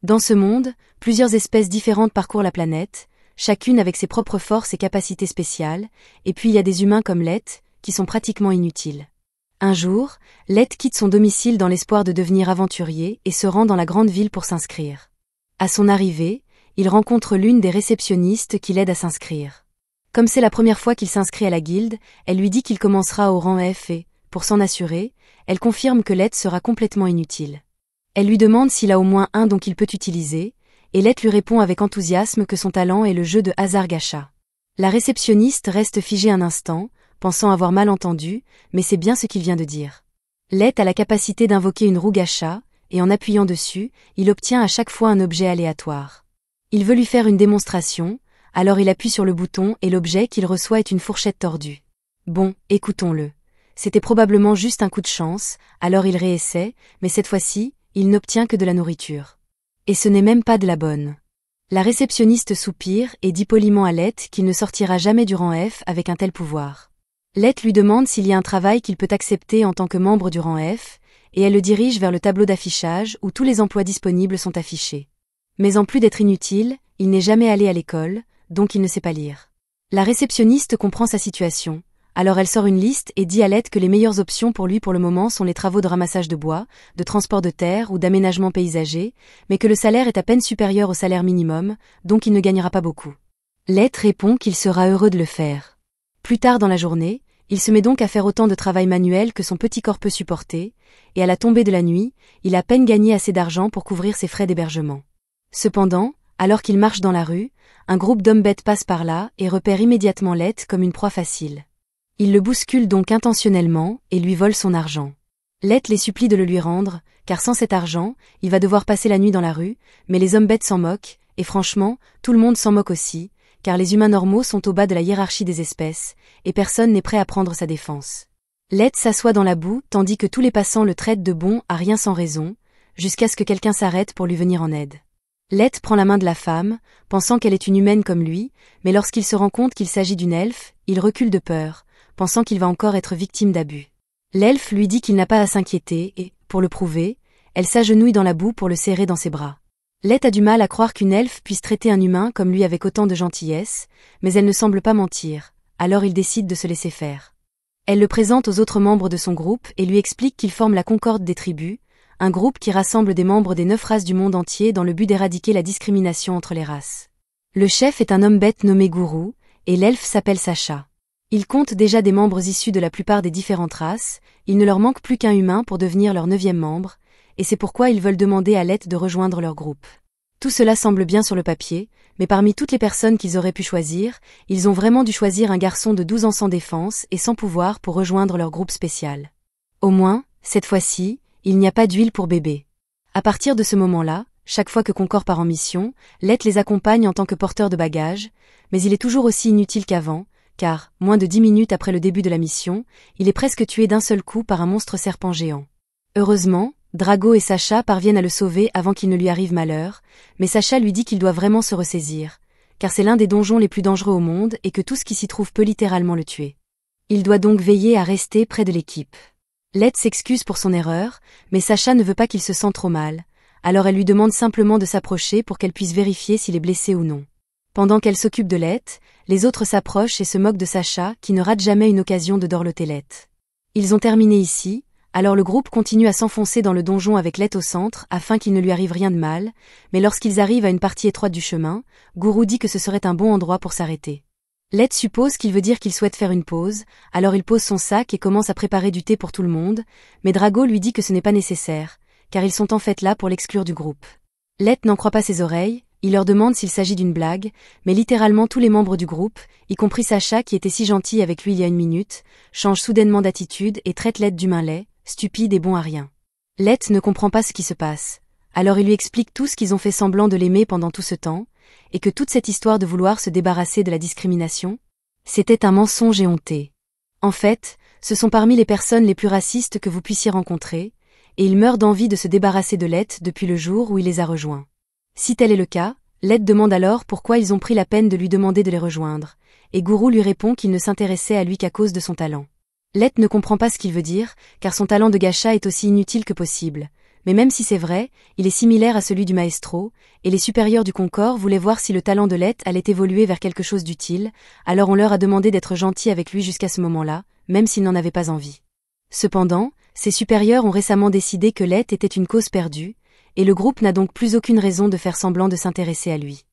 Dans ce monde, plusieurs espèces différentes parcourent la planète, chacune avec ses propres forces et capacités spéciales, et puis il y a des humains comme Lett, qui sont pratiquement inutiles. Un jour, Lett quitte son domicile dans l'espoir de devenir aventurier et se rend dans la grande ville pour s'inscrire. À son arrivée, il rencontre l'une des réceptionnistes qui l'aide à s'inscrire. Comme c'est la première fois qu'il s'inscrit à la guilde, elle lui dit qu'il commencera au rang F et, pour s'en assurer, elle confirme que Lett sera complètement inutile. Elle lui demande s'il a au moins un don qu'il peut utiliser, et Lett lui répond avec enthousiasme que son talent est le jeu de hasard gacha. La réceptionniste reste figée un instant, pensant avoir mal entendu, mais c'est bien ce qu'il vient de dire. Lett a la capacité d'invoquer une roue gacha, et en appuyant dessus, il obtient à chaque fois un objet aléatoire. Il veut lui faire une démonstration, alors il appuie sur le bouton et l'objet qu'il reçoit est une fourchette tordue. Bon, écoutons-le. C'était probablement juste un coup de chance, alors il réessaie, mais cette fois-ci, il n'obtient que de la nourriture. Et ce n'est même pas de la bonne. La réceptionniste soupire et dit poliment à Lett qu'il ne sortira jamais du rang F avec un tel pouvoir. Lett lui demande s'il y a un travail qu'il peut accepter en tant que membre du rang F, et elle le dirige vers le tableau d'affichage où tous les emplois disponibles sont affichés. Mais en plus d'être inutile, il n'est jamais allé à l'école, donc il ne sait pas lire. La réceptionniste comprend sa situation. Alors elle sort une liste et dit à Lett que les meilleures options pour lui pour le moment sont les travaux de ramassage de bois, de transport de terre ou d'aménagement paysager, mais que le salaire est à peine supérieur au salaire minimum, donc il ne gagnera pas beaucoup. Lett répond qu'il sera heureux de le faire. Plus tard dans la journée, il se met donc à faire autant de travail manuel que son petit corps peut supporter, et à la tombée de la nuit, il a à peine gagné assez d'argent pour couvrir ses frais d'hébergement. Cependant, alors qu'il marche dans la rue, un groupe d'hommes bêtes passe par là et repère immédiatement Lett comme une proie facile. Il le bouscule donc intentionnellement et lui vole son argent. Lett les supplie de le lui rendre, car sans cet argent, il va devoir passer la nuit dans la rue, mais les hommes bêtes s'en moquent, et franchement, tout le monde s'en moque aussi, car les humains normaux sont au bas de la hiérarchie des espèces, et personne n'est prêt à prendre sa défense. Lett s'assoit dans la boue tandis que tous les passants le traitent de bon à rien sans raison, jusqu'à ce que quelqu'un s'arrête pour lui venir en aide. Lett prend la main de la femme, pensant qu'elle est une humaine comme lui, mais lorsqu'il se rend compte qu'il s'agit d'une elfe, il recule de peur, pensant qu'il va encore être victime d'abus. L'elfe lui dit qu'il n'a pas à s'inquiéter et, pour le prouver, elle s'agenouille dans la boue pour le serrer dans ses bras. Lett a du mal à croire qu'une elfe puisse traiter un humain comme lui avec autant de gentillesse, mais elle ne semble pas mentir, alors il décide de se laisser faire. Elle le présente aux autres membres de son groupe et lui explique qu'ils forment la Concorde des tribus, un groupe qui rassemble des membres des 9 races du monde entier dans le but d'éradiquer la discrimination entre les races. Le chef est un homme bête nommé Gourou, et l'elfe s'appelle Sacha. Ils comptent déjà des membres issus de la plupart des différentes races, il ne leur manque plus qu'un humain pour devenir leur 9e membre, et c'est pourquoi ils veulent demander à Lett de rejoindre leur groupe. Tout cela semble bien sur le papier, mais parmi toutes les personnes qu'ils auraient pu choisir, ils ont vraiment dû choisir un garçon de 12 ans sans défense et sans pouvoir pour rejoindre leur groupe spécial. Au moins, cette fois-ci, il n'y a pas d'huile pour bébé. À partir de ce moment-là, chaque fois que Concorde part en mission, Lett les accompagne en tant que porteur de bagages, mais il est toujours aussi inutile qu'avant, car, moins de 10 minutes après le début de la mission, il est presque tué d'un seul coup par un monstre serpent géant. Heureusement, Drago et Sacha parviennent à le sauver avant qu'il ne lui arrive malheur, mais Sacha lui dit qu'il doit vraiment se ressaisir, car c'est l'un des donjons les plus dangereux au monde et que tout ce qui s'y trouve peut littéralement le tuer. Il doit donc veiller à rester près de l'équipe. Lett s'excuse pour son erreur, mais Sacha ne veut pas qu'il se sente trop mal, alors elle lui demande simplement de s'approcher pour qu'elle puisse vérifier s'il est blessé ou non. Pendant qu'elle s'occupe de Lett, les autres s'approchent et se moquent de Sacha qui ne rate jamais une occasion de dorloter Lett. Ils ont terminé ici, alors le groupe continue à s'enfoncer dans le donjon avec Lett au centre afin qu'il ne lui arrive rien de mal, mais lorsqu'ils arrivent à une partie étroite du chemin, Gourou dit que ce serait un bon endroit pour s'arrêter. Lett suppose qu'il veut dire qu'il souhaite faire une pause, alors il pose son sac et commence à préparer du thé pour tout le monde, mais Drago lui dit que ce n'est pas nécessaire, car ils sont en fait là pour l'exclure du groupe. Lett n'en croit pas ses oreilles, il leur demande s'il s'agit d'une blague, mais littéralement tous les membres du groupe, y compris Sacha qui était si gentil avec lui il y a une minute, changent soudainement d'attitude et traitent Lett d'humain laid, stupide et bon à rien. Lett ne comprend pas ce qui se passe, alors il lui explique tous qu'ils ont fait semblant de l'aimer pendant tout ce temps, et que toute cette histoire de vouloir se débarrasser de la discrimination, c'était un mensonge éhonté. En fait, ce sont parmi les personnes les plus racistes que vous puissiez rencontrer, et il meurt d'envie de se débarrasser de Lett depuis le jour où il les a rejoints. Si tel est le cas, Lett demande alors pourquoi ils ont pris la peine de lui demander de les rejoindre, et Gourou lui répond qu'il ne s'intéressait à lui qu'à cause de son talent. Lett ne comprend pas ce qu'il veut dire, car son talent de gacha est aussi inutile que possible, mais même si c'est vrai, il est similaire à celui du maestro, et les supérieurs du Concorde voulaient voir si le talent de Lett allait évoluer vers quelque chose d'utile, alors on leur a demandé d'être gentils avec lui jusqu'à ce moment-là, même s'il n'en avait pas envie. Cependant, ses supérieurs ont récemment décidé que Lett était une cause perdue, et le groupe n'a donc plus aucune raison de faire semblant de s'intéresser à lui.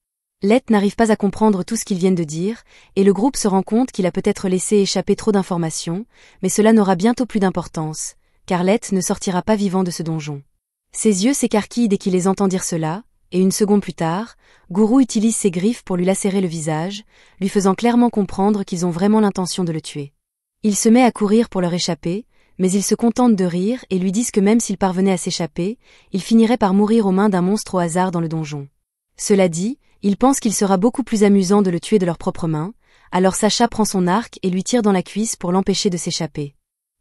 Lett n'arrive pas à comprendre tout ce qu'ils viennent de dire, et le groupe se rend compte qu'il a peut-être laissé échapper trop d'informations, mais cela n'aura bientôt plus d'importance, car Lett ne sortira pas vivant de ce donjon. Ses yeux s'écarquillent dès qu'il les entend dire cela, et une seconde plus tard, Guru utilise ses griffes pour lui lacérer le visage, lui faisant clairement comprendre qu'ils ont vraiment l'intention de le tuer. Il se met à courir pour leur échapper, mais ils se contentent de rire et lui disent que même s'il parvenait à s'échapper, il finirait par mourir aux mains d'un monstre au hasard dans le donjon. Cela dit, ils pensent qu'il sera beaucoup plus amusant de le tuer de leurs propres mains, alors Sacha prend son arc et lui tire dans la cuisse pour l'empêcher de s'échapper.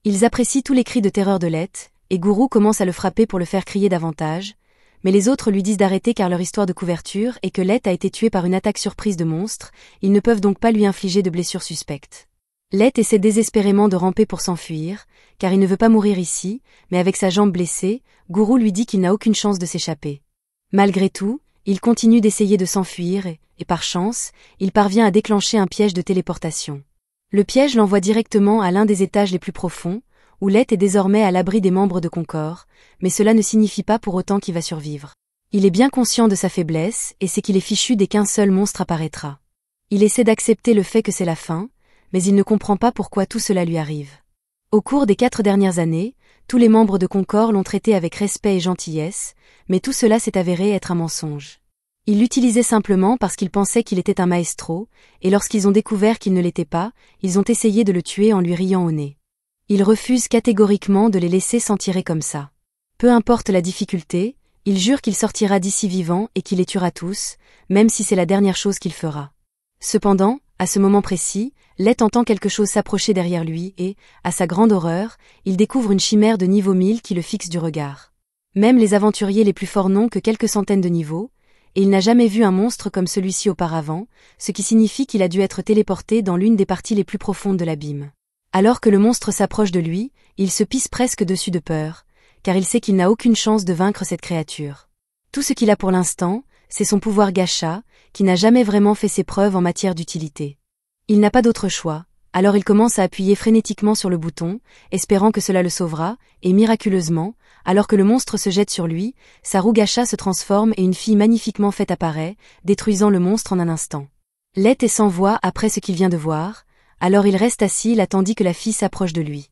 Ils apprécient tous les cris de terreur de Lett, et Guru commence à le frapper pour le faire crier davantage, mais les autres lui disent d'arrêter car leur histoire de couverture est que Lett a été tué par une attaque surprise de monstres, ils ne peuvent donc pas lui infliger de blessures suspectes. Lett essaie désespérément de ramper pour s'enfuir, car il ne veut pas mourir ici, mais avec sa jambe blessée, Guru lui dit qu'il n'a aucune chance de s'échapper. Malgré tout, il continue d'essayer de s'enfuir et par chance, il parvient à déclencher un piège de téléportation. Le piège l'envoie directement à l'un des étages les plus profonds, où Lett est désormais à l'abri des membres de Concorde, mais cela ne signifie pas pour autant qu'il va survivre. Il est bien conscient de sa faiblesse et sait qu'il est fichu dès qu'un seul monstre apparaîtra. Il essaie d'accepter le fait que c'est la fin, mais il ne comprend pas pourquoi tout cela lui arrive. Au cours des 4 dernières années, tous les membres de Concorde l'ont traité avec respect et gentillesse, mais tout cela s'est avéré être un mensonge. Ils l'utilisaient simplement parce qu'ils pensaient qu'il était un maestro, et lorsqu'ils ont découvert qu'il ne l'était pas, ils ont essayé de le tuer en lui riant au nez. Ils refusent catégoriquement de les laisser s'en tirer comme ça. Peu importe la difficulté, il jure qu'il sortira d'ici vivant et qu'il les tuera tous, même si c'est la dernière chose qu'il fera. Cependant, à ce moment précis, Lett entend quelque chose s'approcher derrière lui et, à sa grande horreur, il découvre une chimère de niveau 1000 qui le fixe du regard. Même les aventuriers les plus forts n'ont que quelques centaines de niveaux, et il n'a jamais vu un monstre comme celui-ci auparavant, ce qui signifie qu'il a dû être téléporté dans l'une des parties les plus profondes de l'abîme. Alors que le monstre s'approche de lui, il se pisse presque dessus de peur, car il sait qu'il n'a aucune chance de vaincre cette créature. Tout ce qu'il a pour l'instant, c'est son pouvoir gacha, qui n'a jamais vraiment fait ses preuves en matière d'utilité. Il n'a pas d'autre choix, alors il commence à appuyer frénétiquement sur le bouton, espérant que cela le sauvera, et miraculeusement, alors que le monstre se jette sur lui, sa roue gacha se transforme et une fille magnifiquement faite apparaît, détruisant le monstre en un instant. Lett est sans voix après ce qu'il vient de voir, alors il reste assis là tandis que la fille s'approche de lui.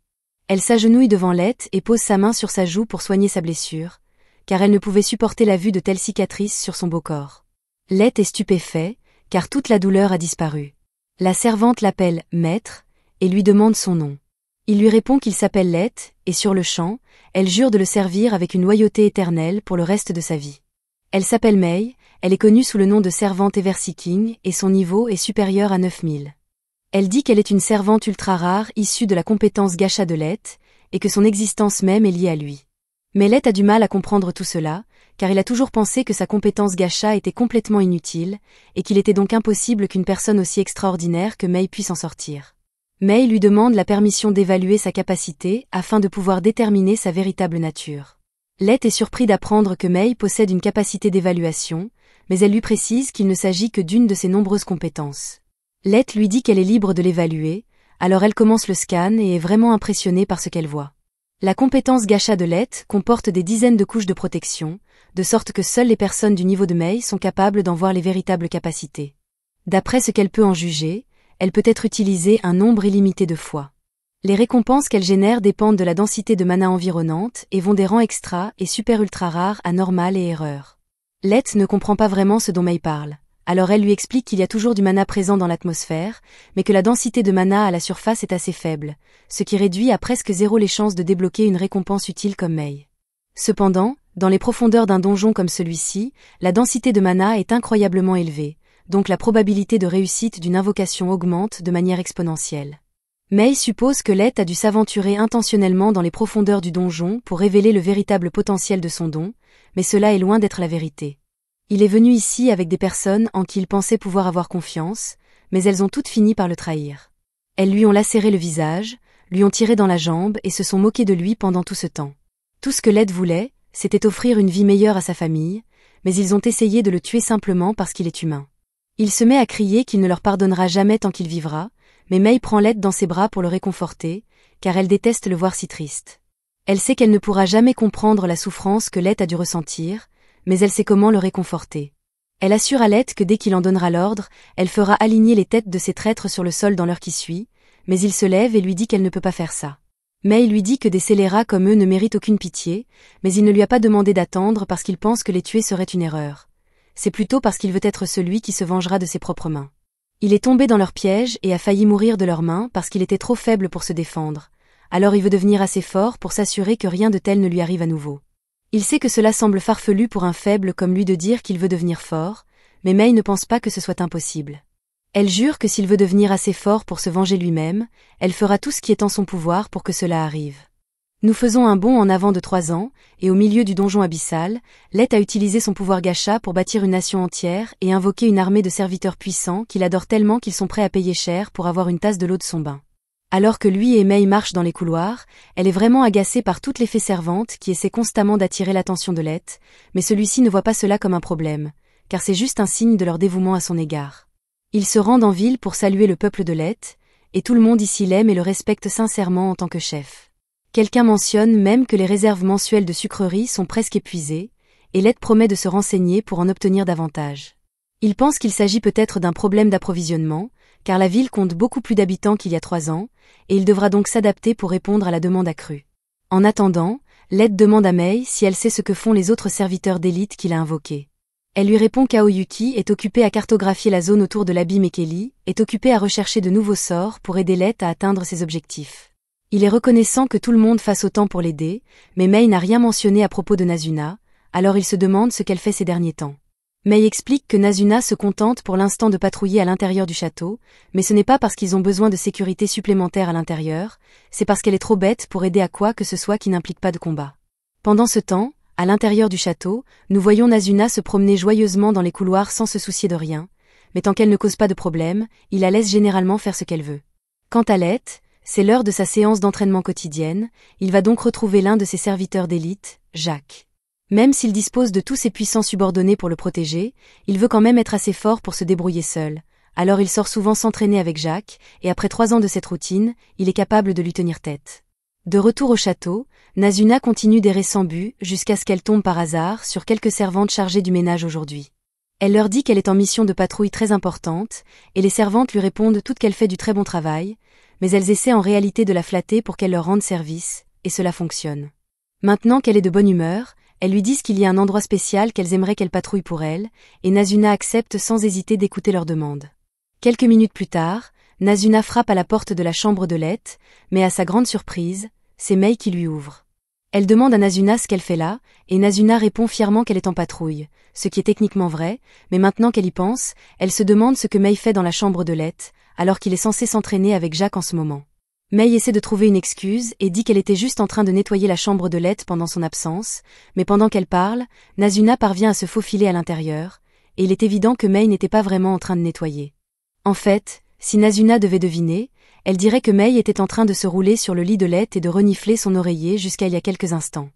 Elle s'agenouille devant Lett et pose sa main sur sa joue pour soigner sa blessure, car elle ne pouvait supporter la vue de telles cicatrices sur son beau corps. Lett est stupéfait, car toute la douleur a disparu. La servante l'appelle « maître » et lui demande son nom. Il lui répond qu'il s'appelle Lett, et sur le champ, elle jure de le servir avec une loyauté éternelle pour le reste de sa vie. Elle s'appelle Mei, elle est connue sous le nom de servante Everseeking et son niveau est supérieur à 9000. Elle dit qu'elle est une servante ultra rare issue de la compétence gacha de Lett, et que son existence même est liée à lui. Mais Lett a du mal à comprendre tout cela, car il a toujours pensé que sa compétence gacha était complètement inutile, et qu'il était donc impossible qu'une personne aussi extraordinaire que Mei puisse en sortir. Mei lui demande la permission d'évaluer sa capacité afin de pouvoir déterminer sa véritable nature. Lett est surpris d'apprendre que Mei possède une capacité d'évaluation, mais elle lui précise qu'il ne s'agit que d'une de ses nombreuses compétences. Lett lui dit qu'elle est libre de l'évaluer, alors elle commence le scan et est vraiment impressionnée par ce qu'elle voit. La compétence gacha de Lett comporte des dizaines de couches de protection, de sorte que seules les personnes du niveau de Mei sont capables d'en voir les véritables capacités. D'après ce qu'elle peut en juger, elle peut être utilisée un nombre illimité de fois. Les récompenses qu'elle génère dépendent de la densité de mana environnante et vont des rangs extra et super ultra rares à normal et erreur. Lett ne comprend pas vraiment ce dont Mei parle. Alors elle lui explique qu'il y a toujours du mana présent dans l'atmosphère, mais que la densité de mana à la surface est assez faible, ce qui réduit à presque zéro les chances de débloquer une récompense utile comme Mei. Cependant, dans les profondeurs d'un donjon comme celui-ci, la densité de mana est incroyablement élevée, donc la probabilité de réussite d'une invocation augmente de manière exponentielle. Mei suppose que Lett a dû s'aventurer intentionnellement dans les profondeurs du donjon pour révéler le véritable potentiel de son don, mais cela est loin d'être la vérité. Il est venu ici avec des personnes en qui il pensait pouvoir avoir confiance, mais elles ont toutes fini par le trahir. Elles lui ont lacéré le visage, lui ont tiré dans la jambe et se sont moquées de lui pendant tout ce temps. Tout ce que Lett voulait, c'était offrir une vie meilleure à sa famille, mais ils ont essayé de le tuer simplement parce qu'il est humain. Il se met à crier qu'il ne leur pardonnera jamais tant qu'il vivra, mais Mei prend Lett dans ses bras pour le réconforter, car elle déteste le voir si triste. Elle sait qu'elle ne pourra jamais comprendre la souffrance que Lett a dû ressentir, mais elle sait comment le réconforter. Elle assure à Lett que dès qu'il en donnera l'ordre, elle fera aligner les têtes de ces traîtres sur le sol dans l'heure qui suit, mais il se lève et lui dit qu'elle ne peut pas faire ça. Mei lui dit que des scélérats comme eux ne méritent aucune pitié, mais il ne lui a pas demandé d'attendre parce qu'il pense que les tuer serait une erreur. C'est plutôt parce qu'il veut être celui qui se vengera de ses propres mains. Il est tombé dans leur piège et a failli mourir de leurs mains parce qu'il était trop faible pour se défendre. Alors il veut devenir assez fort pour s'assurer que rien de tel ne lui arrive à nouveau. Il sait que cela semble farfelu pour un faible comme lui de dire qu'il veut devenir fort, mais Mei ne pense pas que ce soit impossible. Elle jure que s'il veut devenir assez fort pour se venger lui-même, elle fera tout ce qui est en son pouvoir pour que cela arrive. Nous faisons un bond en avant de 3 ans, et au milieu du donjon abyssal, Lett a utilisé son pouvoir gacha pour bâtir une nation entière et invoquer une armée de serviteurs puissants qu'il adore tellement qu'ils sont prêts à payer cher pour avoir une tasse de l'eau de son bain. Alors que lui et Mei marchent dans les couloirs, elle est vraiment agacée par toutes les fées servantes qui essaient constamment d'attirer l'attention de Lett, mais celui-ci ne voit pas cela comme un problème, car c'est juste un signe de leur dévouement à son égard. Ils se rendent en ville pour saluer le peuple de Lett, et tout le monde ici l'aime et le respecte sincèrement en tant que chef. Quelqu'un mentionne même que les réserves mensuelles de sucreries sont presque épuisées, et Lett promet de se renseigner pour en obtenir davantage. Il pense qu'il s'agit peut-être d'un problème d'approvisionnement, car la ville compte beaucoup plus d'habitants qu'il y a 3 ans, et il devra donc s'adapter pour répondre à la demande accrue. En attendant, Lett demande à Mei si elle sait ce que font les autres serviteurs d'élite qu'il a invoqués. Elle lui répond qu'Aoyuki est occupé à cartographier la zone autour de l'abîme et Kelly est occupé à rechercher de nouveaux sorts pour aider Lett à atteindre ses objectifs. Il est reconnaissant que tout le monde fasse autant pour l'aider, mais Mei n'a rien mentionné à propos de Nazuna, alors il se demande ce qu'elle fait ces derniers temps. Mei explique que Nazuna se contente pour l'instant de patrouiller à l'intérieur du château, mais ce n'est pas parce qu'ils ont besoin de sécurité supplémentaire à l'intérieur, c'est parce qu'elle est trop bête pour aider à quoi que ce soit qui n'implique pas de combat. Pendant ce temps, à l'intérieur du château, nous voyons Nazuna se promener joyeusement dans les couloirs sans se soucier de rien, mais tant qu'elle ne cause pas de problème, il la laisse généralement faire ce qu'elle veut. Quant à Lett, c'est l'heure de sa séance d'entraînement quotidienne, il va donc retrouver l'un de ses serviteurs d'élite, Jacques. Même s'il dispose de tous ses puissants subordonnés pour le protéger, il veut quand même être assez fort pour se débrouiller seul, alors il sort souvent s'entraîner avec Jacques, et après 3 ans de cette routine, il est capable de lui tenir tête. De retour au château, Nazuna continue d'errer sans but jusqu'à ce qu'elle tombe par hasard sur quelques servantes chargées du ménage aujourd'hui. Elle leur dit qu'elle est en mission de patrouille très importante, et les servantes lui répondent toutes qu'elle fait du très bon travail, mais elles essaient en réalité de la flatter pour qu'elle leur rende service, et cela fonctionne. Maintenant qu'elle est de bonne humeur, elles lui disent qu'il y a un endroit spécial qu'elles aimeraient qu'elle patrouille pour elle, et Nazuna accepte sans hésiter d'écouter leur demande. Quelques minutes plus tard, Nazuna frappe à la porte de la chambre de Lett, mais à sa grande surprise, c'est Mei qui lui ouvre. Elle demande à Nazuna ce qu'elle fait là, et Nazuna répond fièrement qu'elle est en patrouille, ce qui est techniquement vrai, mais maintenant qu'elle y pense, elle se demande ce que Mei fait dans la chambre de Lett, alors qu'il est censé s'entraîner avec Jacques en ce moment. Mei essaie de trouver une excuse et dit qu'elle était juste en train de nettoyer la chambre de Lett pendant son absence, mais pendant qu'elle parle, Nazuna parvient à se faufiler à l'intérieur, et il est évident que Mei n'était pas vraiment en train de nettoyer. En fait, si Nazuna devait deviner, elle dirait que Mei était en train de se rouler sur le lit de Lett et de renifler son oreiller jusqu'à il y a quelques instants.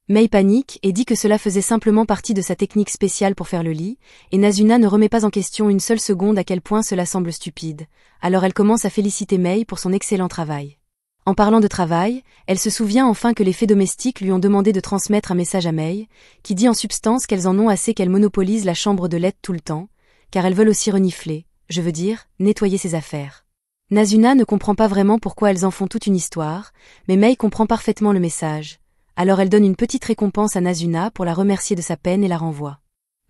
Mei panique et dit que cela faisait simplement partie de sa technique spéciale pour faire le lit, et Nazuna ne remet pas en question une seule seconde à quel point cela semble stupide, alors elle commence à féliciter Mei pour son excellent travail. En parlant de travail, elle se souvient enfin que les fées domestiques lui ont demandé de transmettre un message à Mei, qui dit en substance qu'elles en ont assez qu'elle monopolise la chambre de Lett tout le temps, car elles veulent aussi renifler, je veux dire, nettoyer ses affaires. Nazuna ne comprend pas vraiment pourquoi elles en font toute une histoire, mais Mei comprend parfaitement le message. Alors elle donne une petite récompense à Nazuna pour la remercier de sa peine et la renvoie.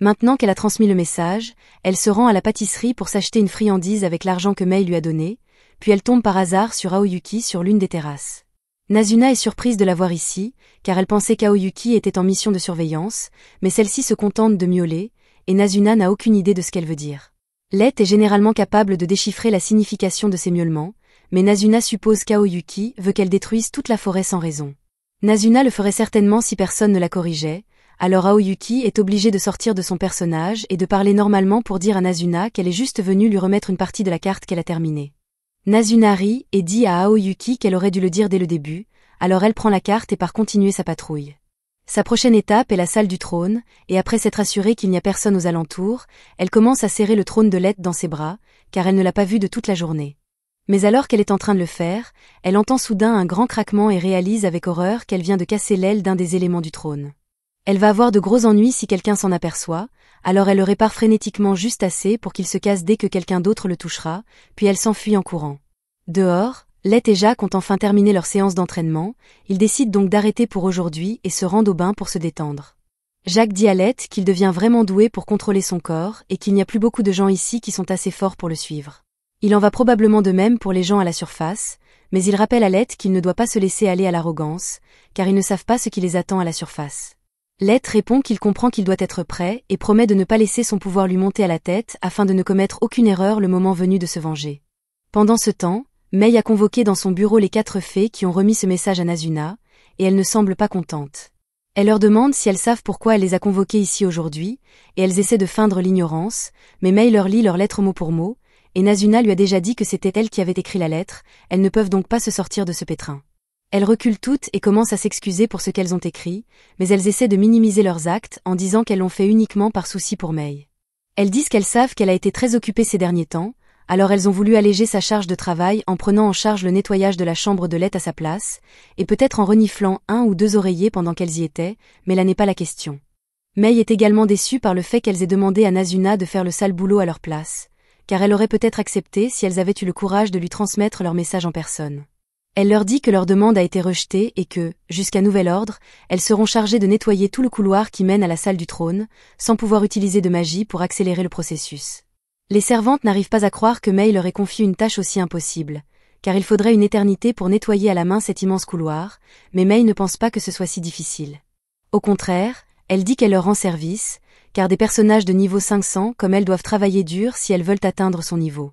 Maintenant qu'elle a transmis le message, elle se rend à la pâtisserie pour s'acheter une friandise avec l'argent que Mei lui a donné, puis elle tombe par hasard sur Aoyuki sur l'une des terrasses. Nazuna est surprise de la voir ici, car elle pensait qu'Aoyuki était en mission de surveillance, mais celle-ci se contente de miauler, et Nazuna n'a aucune idée de ce qu'elle veut dire. Lett est généralement capable de déchiffrer la signification de ces miaulements, mais Nazuna suppose qu'Aoyuki veut qu'elle détruise toute la forêt sans raison. Nazuna le ferait certainement si personne ne la corrigeait, alors Aoyuki est obligée de sortir de son personnage et de parler normalement pour dire à Nazuna qu'elle est juste venue lui remettre une partie de la carte qu'elle a terminée. Nazuna rit et dit à Aoyuki qu'elle aurait dû le dire dès le début, alors elle prend la carte et part continuer sa patrouille. Sa prochaine étape est la salle du trône, et après s'être assurée qu'il n'y a personne aux alentours, elle commence à serrer le trône de Lett dans ses bras, car elle ne l'a pas vu de toute la journée. Mais alors qu'elle est en train de le faire, elle entend soudain un grand craquement et réalise avec horreur qu'elle vient de casser l'aile d'un des éléments du trône. Elle va avoir de gros ennuis si quelqu'un s'en aperçoit, alors elle le répare frénétiquement juste assez pour qu'il se casse dès que quelqu'un d'autre le touchera, puis elle s'enfuit en courant. Dehors, Lett et Jacques ont enfin terminé leur séance d'entraînement, ils décident donc d'arrêter pour aujourd'hui et se rendent au bain pour se détendre. Jacques dit à Lett qu'il devient vraiment doué pour contrôler son corps et qu'il n'y a plus beaucoup de gens ici qui sont assez forts pour le suivre. Il en va probablement de même pour les gens à la surface, mais il rappelle à Lett qu'il ne doit pas se laisser aller à l'arrogance, car ils ne savent pas ce qui les attend à la surface. Lett répond qu'il comprend qu'il doit être prêt et promet de ne pas laisser son pouvoir lui monter à la tête afin de ne commettre aucune erreur le moment venu de se venger. Pendant ce temps, Mei a convoqué dans son bureau les 4 fées qui ont remis ce message à Nazuna, et elles ne semblent pas contentes. Elle leur demande si elles savent pourquoi elle les a convoquées ici aujourd'hui, et elles essaient de feindre l'ignorance, mais Mei leur lit leur lettre mot pour mot, et Nazuna lui a déjà dit que c'était elle qui avait écrit la lettre, elles ne peuvent donc pas se sortir de ce pétrin. Elles reculent toutes et commencent à s'excuser pour ce qu'elles ont écrit, mais elles essaient de minimiser leurs actes en disant qu'elles l'ont fait uniquement par souci pour Mei. Elles disent qu'elles savent qu'elle a été très occupée ces derniers temps, alors elles ont voulu alléger sa charge de travail en prenant en charge le nettoyage de la chambre de Lett à sa place, et peut-être en reniflant 1 ou 2 oreillers pendant qu'elles y étaient, mais là n'est pas la question. Mei est également déçue par le fait qu'elles aient demandé à Nazuna de faire le sale boulot à leur place, car elle aurait peut-être accepté si elles avaient eu le courage de lui transmettre leur message en personne. Elle leur dit que leur demande a été rejetée et que, jusqu'à nouvel ordre, elles seront chargées de nettoyer tout le couloir qui mène à la salle du trône, sans pouvoir utiliser de magie pour accélérer le processus. Les servantes n'arrivent pas à croire que Mei leur ait confié une tâche aussi impossible, car il faudrait une éternité pour nettoyer à la main cet immense couloir, mais Mei ne pense pas que ce soit si difficile. Au contraire, elle dit qu'elle leur rend service, car des personnages de niveau 500 comme elle doivent travailler dur si elles veulent atteindre son niveau.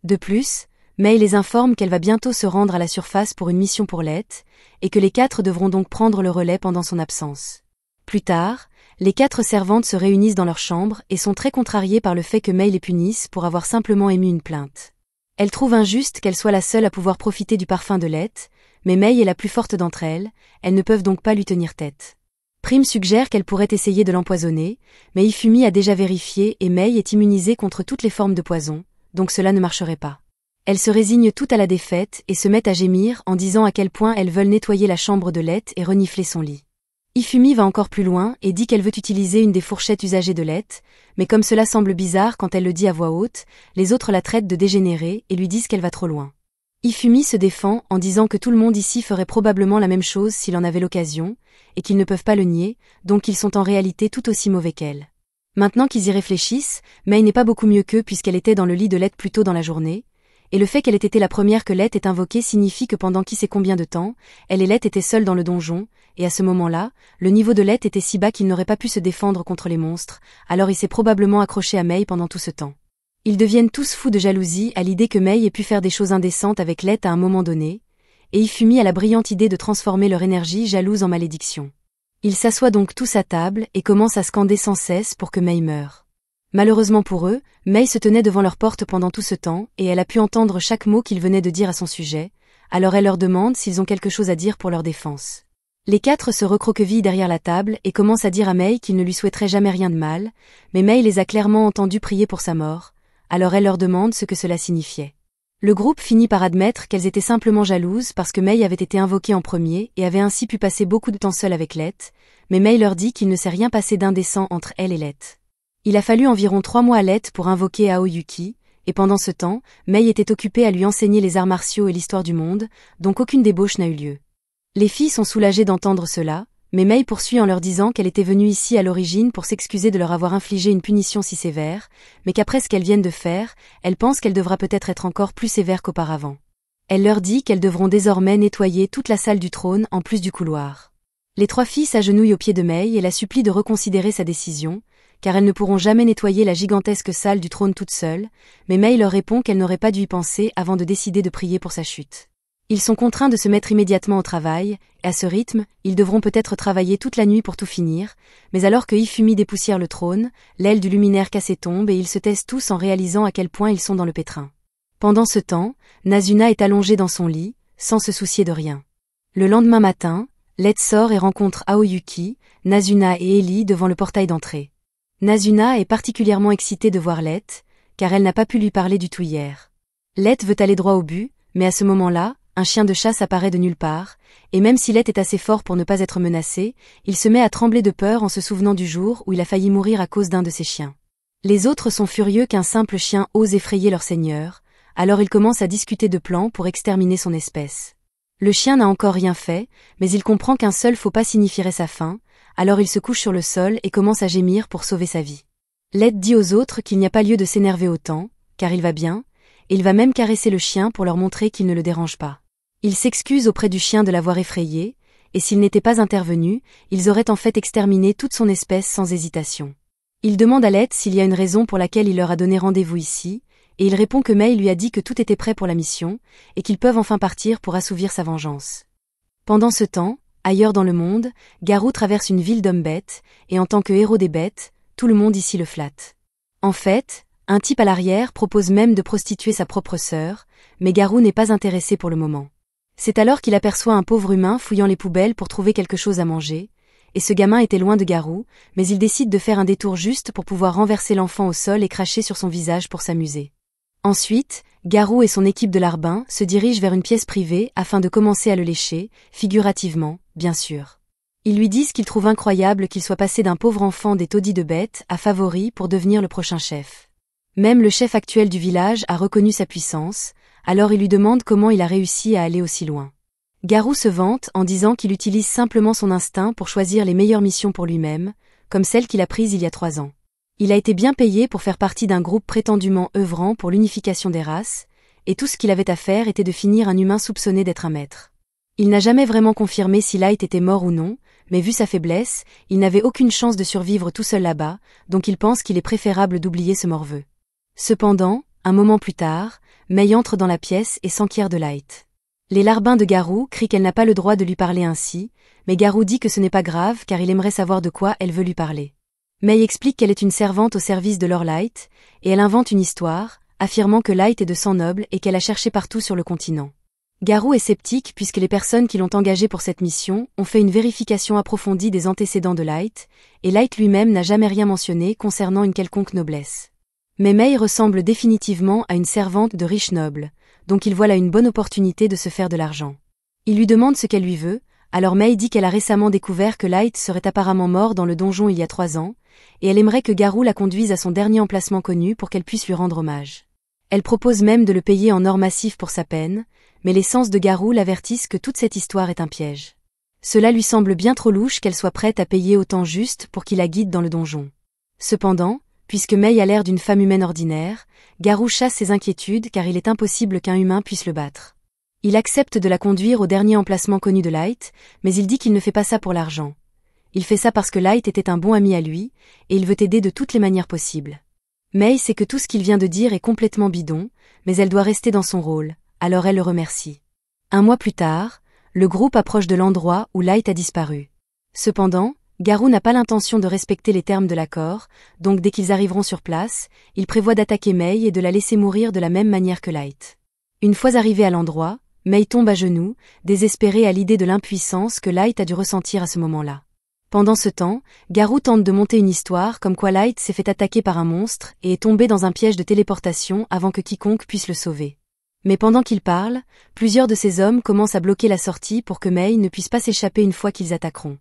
De plus, Mei les informe qu'elle va bientôt se rendre à la surface pour une mission pour Lett, et que les 4 devront donc prendre le relais pendant son absence. Plus tard, les 4 servantes se réunissent dans leur chambre et sont très contrariées par le fait que Mei les punisse pour avoir simplement émis une plainte. Elles trouvent injuste qu'elle soit la seule à pouvoir profiter du parfum de Lett, mais Mei est la plus forte d'entre elles ne peuvent donc pas lui tenir tête. Prim suggère qu'elle pourrait essayer de l'empoisonner, mais Ifumi a déjà vérifié et Mei est immunisée contre toutes les formes de poison, donc cela ne marcherait pas. Elles se résignent toutes à la défaite et se mettent à gémir en disant à quel point elles veulent nettoyer la chambre de Lett et renifler son lit. Ifumi va encore plus loin et dit qu'elle veut utiliser une des fourchettes usagées de Lett, mais comme cela semble bizarre quand elle le dit à voix haute, les autres la traitent de dégénérée et lui disent qu'elle va trop loin. Ifumi se défend en disant que tout le monde ici ferait probablement la même chose s'il en avait l'occasion, et qu'ils ne peuvent pas le nier, donc ils sont en réalité tout aussi mauvais qu'elle. Maintenant qu'ils y réfléchissent, Mei n'est pas beaucoup mieux qu'eux puisqu'elle était dans le lit de Lett plus tôt dans la journée, et le fait qu'elle ait été la première que Lett ait invoquée signifie que pendant qui sait combien de temps, elle et Lett étaient seules dans le donjon, et à ce moment-là, le niveau de Lett était si bas qu'il n'aurait pas pu se défendre contre les monstres, alors il s'est probablement accroché à Mei pendant tout ce temps. Ils deviennent tous fous de jalousie à l'idée que Mei ait pu faire des choses indécentes avec Lett à un moment donné, et Ifumi a la brillante idée de transformer leur énergie jalouse en malédiction. Ils s'assoient donc tous à table et commencent à scander sans cesse pour que Mei meure. Malheureusement pour eux, Mei se tenait devant leur porte pendant tout ce temps et elle a pu entendre chaque mot qu'ils venaient de dire à son sujet, alors elle leur demande s'ils ont quelque chose à dire pour leur défense. Les 4 se recroquevillent derrière la table et commencent à dire à Mei qu'ils ne lui souhaiteraient jamais rien de mal, mais Mei les a clairement entendus prier pour sa mort, alors elle leur demande ce que cela signifiait. Le groupe finit par admettre qu'elles étaient simplement jalouses parce que Mei avait été invoquée en premier et avait ainsi pu passer beaucoup de temps seule avec Lett, mais Mei leur dit qu'il ne s'est rien passé d'indécent entre elle et Lett. Il a fallu environ 3 mois à Lett pour invoquer Aoyuki, et pendant ce temps, Mei était occupée à lui enseigner les arts martiaux et l'histoire du monde, donc aucune débauche n'a eu lieu. Les filles sont soulagées d'entendre cela, mais Mei poursuit en leur disant qu'elle était venue ici à l'origine pour s'excuser de leur avoir infligé une punition si sévère, mais qu'après ce qu'elles viennent de faire, elle pense qu'elle devra peut-être être encore plus sévère qu'auparavant. Elle leur dit qu'elles devront désormais nettoyer toute la salle du trône en plus du couloir. Les 3 filles s'agenouillent aux pieds de Mei et la supplient de reconsidérer sa décision, car elles ne pourront jamais nettoyer la gigantesque salle du trône toute seule, mais Mei leur répond qu'elle n'aurait pas dû y penser avant de décider de prier pour sa chute. Ils sont contraints de se mettre immédiatement au travail, et à ce rythme, ils devront peut-être travailler toute la nuit pour tout finir, mais alors que Ifumi dépoussière le trône, l'aile du luminaire cassé tombe et ils se taisent tous en réalisant à quel point ils sont dans le pétrin. Pendant ce temps, Nazuna est allongée dans son lit, sans se soucier de rien. Le lendemain matin, Light sort et rencontre Aoyuki, Nazuna et Ellie devant le portail d'entrée. Nazuna est particulièrement excitée de voir Light, car elle n'a pas pu lui parler du tout hier. Light veut aller droit au but, mais à ce moment-là, un chien de chasse apparaît de nulle part, et même si Light est assez fort pour ne pas être menacé, il se met à trembler de peur en se souvenant du jour où il a failli mourir à cause d'un de ses chiens. Les autres sont furieux qu'un simple chien ose effrayer leur seigneur, alors ils commencent à discuter de plans pour exterminer son espèce. Le chien n'a encore rien fait, mais il comprend qu'un seul faux pas signifierait sa fin, alors il se couche sur le sol et commence à gémir pour sauver sa vie. Light dit aux autres qu'il n'y a pas lieu de s'énerver autant, car il va bien, et il va même caresser le chien pour leur montrer qu'il ne le dérange pas. Il s'excuse auprès du chien de l'avoir effrayé, et s'il n'était pas intervenu, ils auraient en fait exterminé toute son espèce sans hésitation. Il demande à Light s'il y a une raison pour laquelle il leur a donné rendez-vous ici, et il répond que Mei lui a dit que tout était prêt pour la mission, et qu'ils peuvent enfin partir pour assouvir sa vengeance. Pendant ce temps, ailleurs dans le monde, Garou traverse une ville d'hommes-bêtes, et en tant que héros des bêtes, tout le monde ici le flatte. En fait, un type à l'arrière propose même de prostituer sa propre sœur, mais Garou n'est pas intéressé pour le moment. C'est alors qu'il aperçoit un pauvre humain fouillant les poubelles pour trouver quelque chose à manger, et ce gamin était loin de Garou, mais il décide de faire un détour juste pour pouvoir renverser l'enfant au sol et cracher sur son visage pour s'amuser. Ensuite, Garou et son équipe de larbins se dirigent vers une pièce privée afin de commencer à le lécher, figurativement, bien sûr. Ils lui disent qu'ils trouvent incroyable qu'il soit passé d'un pauvre enfant des taudis de bêtes à favori pour devenir le prochain chef. Même le chef actuel du village a reconnu sa puissance, alors il lui demande comment il a réussi à aller aussi loin. Garou se vante en disant qu'il utilise simplement son instinct pour choisir les meilleures missions pour lui-même, comme celle qu'il a prise il y a 3 ans. Il a été bien payé pour faire partie d'un groupe prétendument œuvrant pour l'unification des races, et tout ce qu'il avait à faire était de finir un humain soupçonné d'être un maître. Il n'a jamais vraiment confirmé si Light était mort ou non, mais vu sa faiblesse, il n'avait aucune chance de survivre tout seul là-bas, donc il pense qu'il est préférable d'oublier ce morveux. Cependant, un moment plus tard, Mei entre dans la pièce et s'enquiert de Light. Les larbins de Garou crient qu'elle n'a pas le droit de lui parler ainsi, mais Garou dit que ce n'est pas grave car il aimerait savoir de quoi elle veut lui parler. Mei explique qu'elle est une servante au service de Lord Light, et elle invente une histoire, affirmant que Light est de sang noble et qu'elle a cherché partout sur le continent. Garou est sceptique puisque les personnes qui l'ont engagé pour cette mission ont fait une vérification approfondie des antécédents de Light, et Light lui-même n'a jamais rien mentionné concernant une quelconque noblesse. Mais Mei ressemble définitivement à une servante de riche noble, donc il voit là une bonne opportunité de se faire de l'argent. Il lui demande ce qu'elle lui veut, alors Mei dit qu'elle a récemment découvert que Light serait apparemment mort dans le donjon il y a 3 ans, et elle aimerait que Garou la conduise à son dernier emplacement connu pour qu'elle puisse lui rendre hommage. Elle propose même de le payer en or massif pour sa peine, mais les sens de Garou l'avertissent que toute cette histoire est un piège. Cela lui semble bien trop louche qu'elle soit prête à payer autant juste pour qu'il la guide dans le donjon. Cependant, puisque Mei a l'air d'une femme humaine ordinaire, Garou chasse ses inquiétudes car il est impossible qu'un humain puisse le battre. Il accepte de la conduire au dernier emplacement connu de Light, mais il dit qu'il ne fait pas ça pour l'argent. Il fait ça parce que Light était un bon ami à lui, et il veut aider de toutes les manières possibles. Mei sait que tout ce qu'il vient de dire est complètement bidon, mais elle doit rester dans son rôle, alors elle le remercie. 1 mois plus tard, le groupe approche de l'endroit où Light a disparu. Cependant, Garou n'a pas l'intention de respecter les termes de l'accord, donc dès qu'ils arriveront sur place, il prévoit d'attaquer Mei et de la laisser mourir de la même manière que Light. Une fois arrivé à l'endroit, Mei tombe à genoux, désespérée à l'idée de l'impuissance que Light a dû ressentir à ce moment-là. Pendant ce temps, Garou tente de monter une histoire comme quoi Light s'est fait attaquer par un monstre et est tombé dans un piège de téléportation avant que quiconque puisse le sauver. Mais pendant qu'il parle, plusieurs de ses hommes commencent à bloquer la sortie pour que Mei ne puisse pas s'échapper une fois qu'ils attaqueront.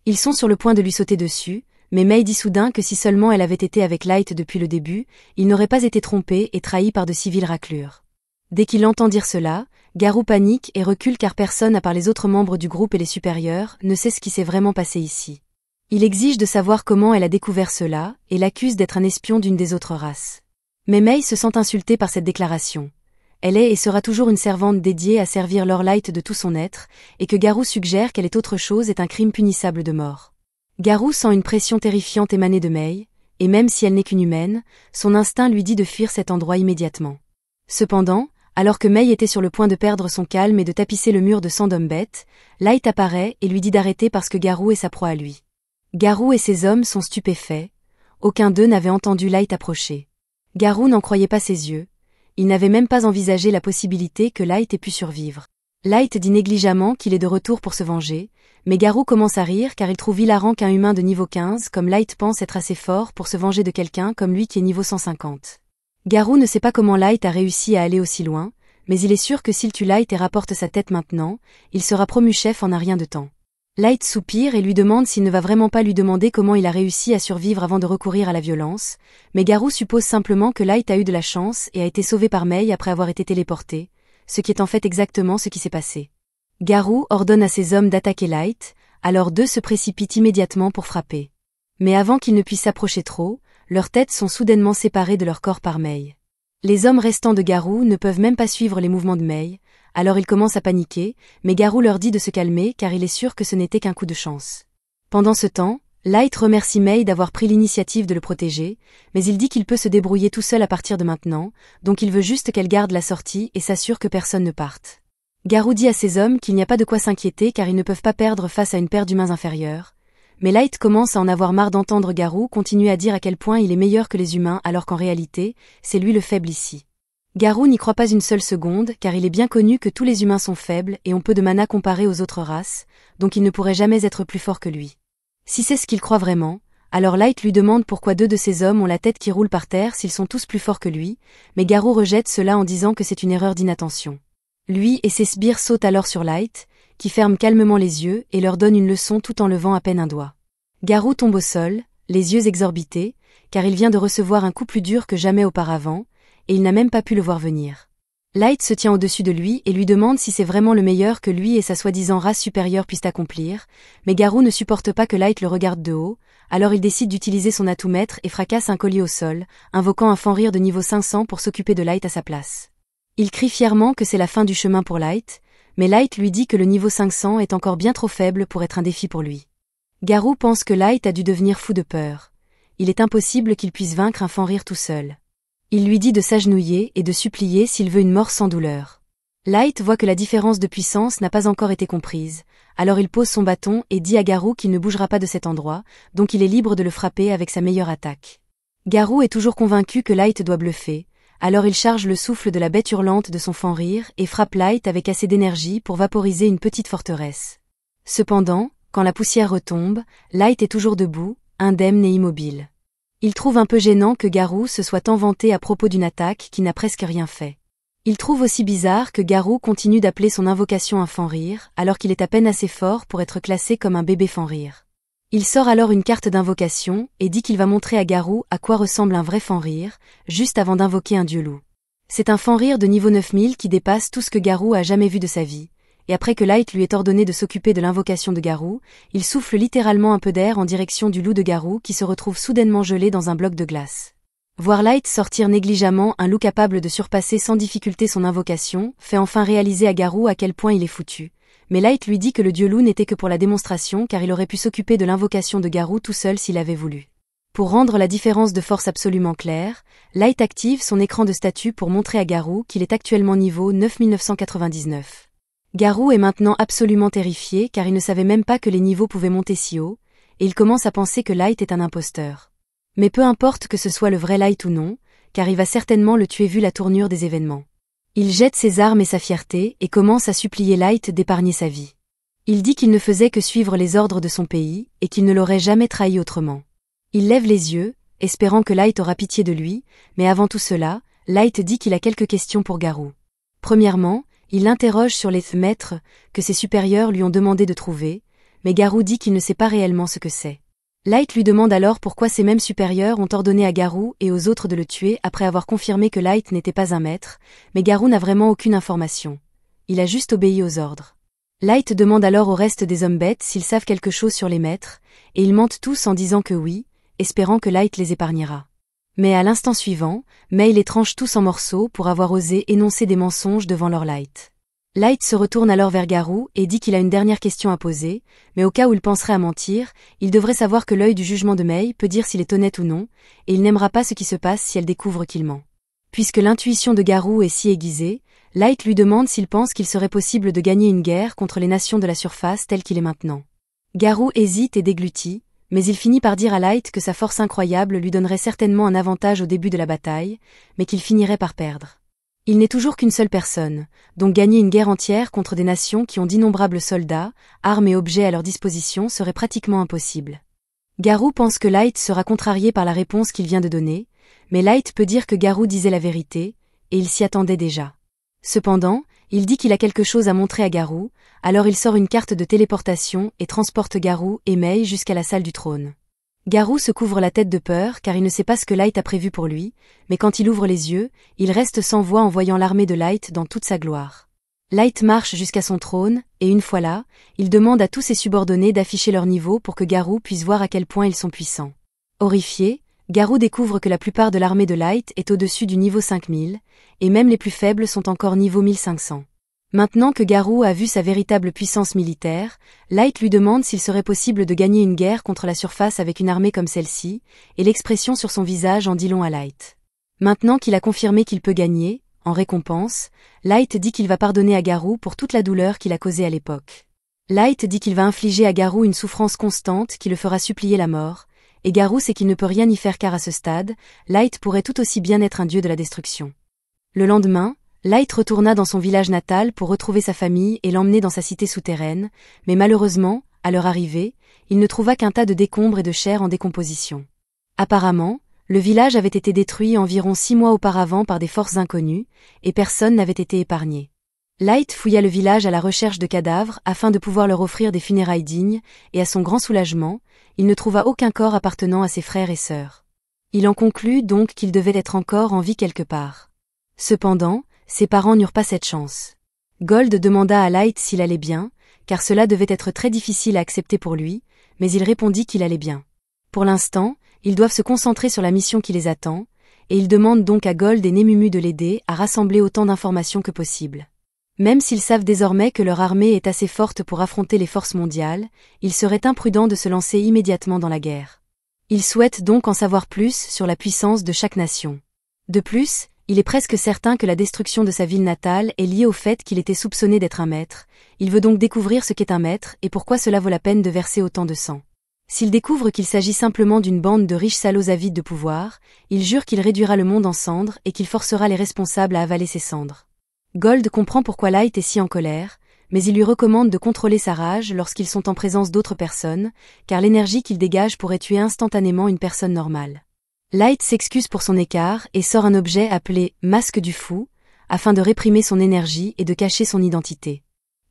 Ils sont sur le point de lui sauter dessus, mais Mei dit soudain que si seulement elle avait été avec Light depuis le début, il n'aurait pas été trompé et trahi par de si viles raclures. Dès qu'il entend dire cela, Garou panique et recule car personne à part les autres membres du groupe et les supérieurs ne sait ce qui s'est vraiment passé ici. Il exige de savoir comment elle a découvert cela et l'accuse d'être un espion d'une des autres races. Mais Mei se sent insultée par cette déclaration. Elle est et sera toujours une servante dédiée à servir Lord Light de tout son être, et que Garou suggère qu'elle est autre chose est un crime punissable de mort. Garou sent une pression terrifiante émaner de Mei, et même si elle n'est qu'une humaine, son instinct lui dit de fuir cet endroit immédiatement. Cependant, alors que Mei était sur le point de perdre son calme et de tapisser le mur de sang d'homme-bête, Light apparaît et lui dit d'arrêter parce que Garou est sa proie à lui. Garou et ses hommes sont stupéfaits, aucun d'eux n'avait entendu Light approcher. Garou n'en croyait pas ses yeux, il n'avait même pas envisagé la possibilité que Light ait pu survivre. Light dit négligemment qu'il est de retour pour se venger, mais Garou commence à rire car il trouve hilarant qu'un humain de niveau 15 comme Light pense être assez fort pour se venger de quelqu'un comme lui qui est niveau 150. Garou ne sait pas comment Light a réussi à aller aussi loin, mais il est sûr que s'il tue Light et rapporte sa tête maintenant, il sera promu chef en un rien de temps. Light soupire et lui demande s'il ne va vraiment pas lui demander comment il a réussi à survivre avant de recourir à la violence, mais Garou suppose simplement que Light a eu de la chance et a été sauvé par Mei après avoir été téléporté, ce qui est en fait exactement ce qui s'est passé. Garou ordonne à ses hommes d'attaquer Light, alors deux se précipitent immédiatement pour frapper. Mais avant qu'ils ne puissent s'approcher trop, leurs têtes sont soudainement séparées de leur corps par Mei. Les hommes restants de Garou ne peuvent même pas suivre les mouvements de Mei, alors ils commencent à paniquer, mais Garou leur dit de se calmer car il est sûr que ce n'était qu'un coup de chance. Pendant ce temps, Light remercie Mei d'avoir pris l'initiative de le protéger, mais il dit qu'il peut se débrouiller tout seul à partir de maintenant, donc il veut juste qu'elle garde la sortie et s'assure que personne ne parte. Garou dit à ses hommes qu'il n'y a pas de quoi s'inquiéter car ils ne peuvent pas perdre face à une paire d'humains inférieurs, mais Light commence à en avoir marre d'entendre Garou continuer à dire à quel point il est meilleur que les humains alors qu'en réalité, c'est lui le faible ici. Garou n'y croit pas une seule seconde car il est bien connu que tous les humains sont faibles et ont peu de mana comparé aux autres races, donc il ne pourrait jamais être plus fort que lui. Si c'est ce qu'il croit vraiment, alors Light lui demande pourquoi deux de ses hommes ont la tête qui roule par terre s'ils sont tous plus forts que lui, mais Garou rejette cela en disant que c'est une erreur d'inattention. Lui et ses sbires sautent alors sur Light, qui ferme calmement les yeux et leur donne une leçon tout en levant à peine un doigt. Garou tombe au sol, les yeux exorbités, car il vient de recevoir un coup plus dur que jamais auparavant, et il n'a même pas pu le voir venir. Light se tient au-dessus de lui et lui demande si c'est vraiment le meilleur que lui et sa soi-disant race supérieure puissent accomplir, mais Garou ne supporte pas que Light le regarde de haut, alors il décide d'utiliser son atout maître et fracasse un collier au sol, invoquant un fan-rire de niveau 500 pour s'occuper de Light à sa place. Il crie fièrement que c'est la fin du chemin pour Light, mais Light lui dit que le niveau 500 est encore bien trop faible pour être un défi pour lui. Garou pense que Light a dû devenir fou de peur. Il est impossible qu'il puisse vaincre un fan-rire tout seul. Il lui dit de s'agenouiller et de supplier s'il veut une mort sans douleur. Light voit que la différence de puissance n'a pas encore été comprise, alors il pose son bâton et dit à Garou qu'il ne bougera pas de cet endroit, donc il est libre de le frapper avec sa meilleure attaque. Garou est toujours convaincu que Light doit bluffer, alors il charge le souffle de la bête hurlante de son fan-rire et frappe Light avec assez d'énergie pour vaporiser une petite forteresse. Cependant, quand la poussière retombe, Light est toujours debout, indemne et immobile. Il trouve un peu gênant que Garou se soit tant vanté à propos d'une attaque qui n'a presque rien fait. Il trouve aussi bizarre que Garou continue d'appeler son invocation un fan-rire alors qu'il est à peine assez fort pour être classé comme un bébé fan-rire. Il sort alors une carte d'invocation et dit qu'il va montrer à Garou à quoi ressemble un vrai fan-rire, juste avant d'invoquer un dieu loup. C'est un fan-rire de niveau 9000 qui dépasse tout ce que Garou a jamais vu de sa vie. Et après que Light lui ait ordonné de s'occuper de l'invocation de Garou, il souffle littéralement un peu d'air en direction du loup de Garou qui se retrouve soudainement gelé dans un bloc de glace. Voir Light sortir négligemment un loup capable de surpasser sans difficulté son invocation, fait enfin réaliser à Garou à quel point il est foutu. Mais Light lui dit que le dieu loup n'était que pour la démonstration car il aurait pu s'occuper de l'invocation de Garou tout seul s'il avait voulu. Pour rendre la différence de force absolument claire, Light active son écran de statut pour montrer à Garou qu'il est actuellement niveau 9999. Garou est maintenant absolument terrifié car il ne savait même pas que les niveaux pouvaient monter si haut, et il commence à penser que Light est un imposteur. Mais peu importe que ce soit le vrai Light ou non, car il va certainement le tuer vu la tournure des événements. Il jette ses armes et sa fierté et commence à supplier Light d'épargner sa vie. Il dit qu'il ne faisait que suivre les ordres de son pays et qu'il ne l'aurait jamais trahi autrement. Il lève les yeux, espérant que Light aura pitié de lui, mais avant tout cela, Light dit qu'il a quelques questions pour Garou. Premièrement, il l'interroge sur les maîtres que ses supérieurs lui ont demandé de trouver, mais Garou dit qu'il ne sait pas réellement ce que c'est. Light lui demande alors pourquoi ces mêmes supérieurs ont ordonné à Garou et aux autres de le tuer après avoir confirmé que Light n'était pas un maître, mais Garou n'a vraiment aucune information. Il a juste obéi aux ordres. Light demande alors au reste des hommes bêtes s'ils savent quelque chose sur les maîtres, et ils mentent tous en disant que oui, espérant que Light les épargnera. Mais à l'instant suivant, Mei les tranche tous en morceaux pour avoir osé énoncer des mensonges devant leur Light. Light se retourne alors vers Garou et dit qu'il a une dernière question à poser, mais au cas où il penserait à mentir, il devrait savoir que l'œil du jugement de Mei peut dire s'il est honnête ou non, et il n'aimera pas ce qui se passe si elle découvre qu'il ment. Puisque l'intuition de Garou est si aiguisée, Light lui demande s'il pense qu'il serait possible de gagner une guerre contre les nations de la surface telle qu'il est maintenant. Garou hésite et déglutit, mais il finit par dire à Light que sa force incroyable lui donnerait certainement un avantage au début de la bataille, mais qu'il finirait par perdre. Il n'est toujours qu'une seule personne, donc gagner une guerre entière contre des nations qui ont d'innombrables soldats, armes et objets à leur disposition serait pratiquement impossible. Garou pense que Light sera contrarié par la réponse qu'il vient de donner, mais Light peut dire que Garou disait la vérité, et il s'y attendait déjà. Cependant, il dit qu'il a quelque chose à montrer à Garou, alors il sort une carte de téléportation et transporte Garou et Mei jusqu'à la salle du trône. Garou se couvre la tête de peur car il ne sait pas ce que Light a prévu pour lui, mais quand il ouvre les yeux, il reste sans voix en voyant l'armée de Light dans toute sa gloire. Light marche jusqu'à son trône, et une fois là, il demande à tous ses subordonnés d'afficher leur niveau pour que Garou puisse voir à quel point ils sont puissants. Horrifié, Garou découvre que la plupart de l'armée de Light est au-dessus du niveau 5000, et même les plus faibles sont encore niveau 1500. Maintenant que Garou a vu sa véritable puissance militaire, Light lui demande s'il serait possible de gagner une guerre contre la surface avec une armée comme celle-ci, et l'expression sur son visage en dit long à Light. Maintenant qu'il a confirmé qu'il peut gagner, en récompense, Light dit qu'il va pardonner à Garou pour toute la douleur qu'il a causée à l'époque. Light dit qu'il va infliger à Garou une souffrance constante qui le fera supplier la mort, et Garou sait qu'il ne peut rien y faire car à ce stade, Light pourrait tout aussi bien être un dieu de la destruction. Le lendemain, Light retourna dans son village natal pour retrouver sa famille et l'emmener dans sa cité souterraine, mais malheureusement, à leur arrivée, il ne trouva qu'un tas de décombres et de chair en décomposition. Apparemment, le village avait été détruit environ 6 mois auparavant par des forces inconnues, et personne n'avait été épargné. Light fouilla le village à la recherche de cadavres afin de pouvoir leur offrir des funérailles dignes, et à son grand soulagement, il ne trouva aucun corps appartenant à ses frères et sœurs. Il en conclut donc qu'il devait être encore en vie quelque part. Cependant, ses parents n'eurent pas cette chance. Gold demanda à Light s'il allait bien, car cela devait être très difficile à accepter pour lui, mais il répondit qu'il allait bien. Pour l'instant, ils doivent se concentrer sur la mission qui les attend, et ils demandent donc à Gold et Nemumu de l'aider à rassembler autant d'informations que possible. Même s'ils savent désormais que leur armée est assez forte pour affronter les forces mondiales, il serait imprudent de se lancer immédiatement dans la guerre. Ils souhaitent donc en savoir plus sur la puissance de chaque nation. De plus, il est presque certain que la destruction de sa ville natale est liée au fait qu'il était soupçonné d'être un maître, il veut donc découvrir ce qu'est un maître et pourquoi cela vaut la peine de verser autant de sang. S'il découvre qu'il s'agit simplement d'une bande de riches salauds avides de pouvoir, il jure qu'il réduira le monde en cendres et qu'il forcera les responsables à avaler ses cendres. Gold comprend pourquoi Light est si en colère, mais il lui recommande de contrôler sa rage lorsqu'ils sont en présence d'autres personnes, car l'énergie qu'il dégage pourrait tuer instantanément une personne normale. Light s'excuse pour son écart et sort un objet appelé « masque du fou » afin de réprimer son énergie et de cacher son identité.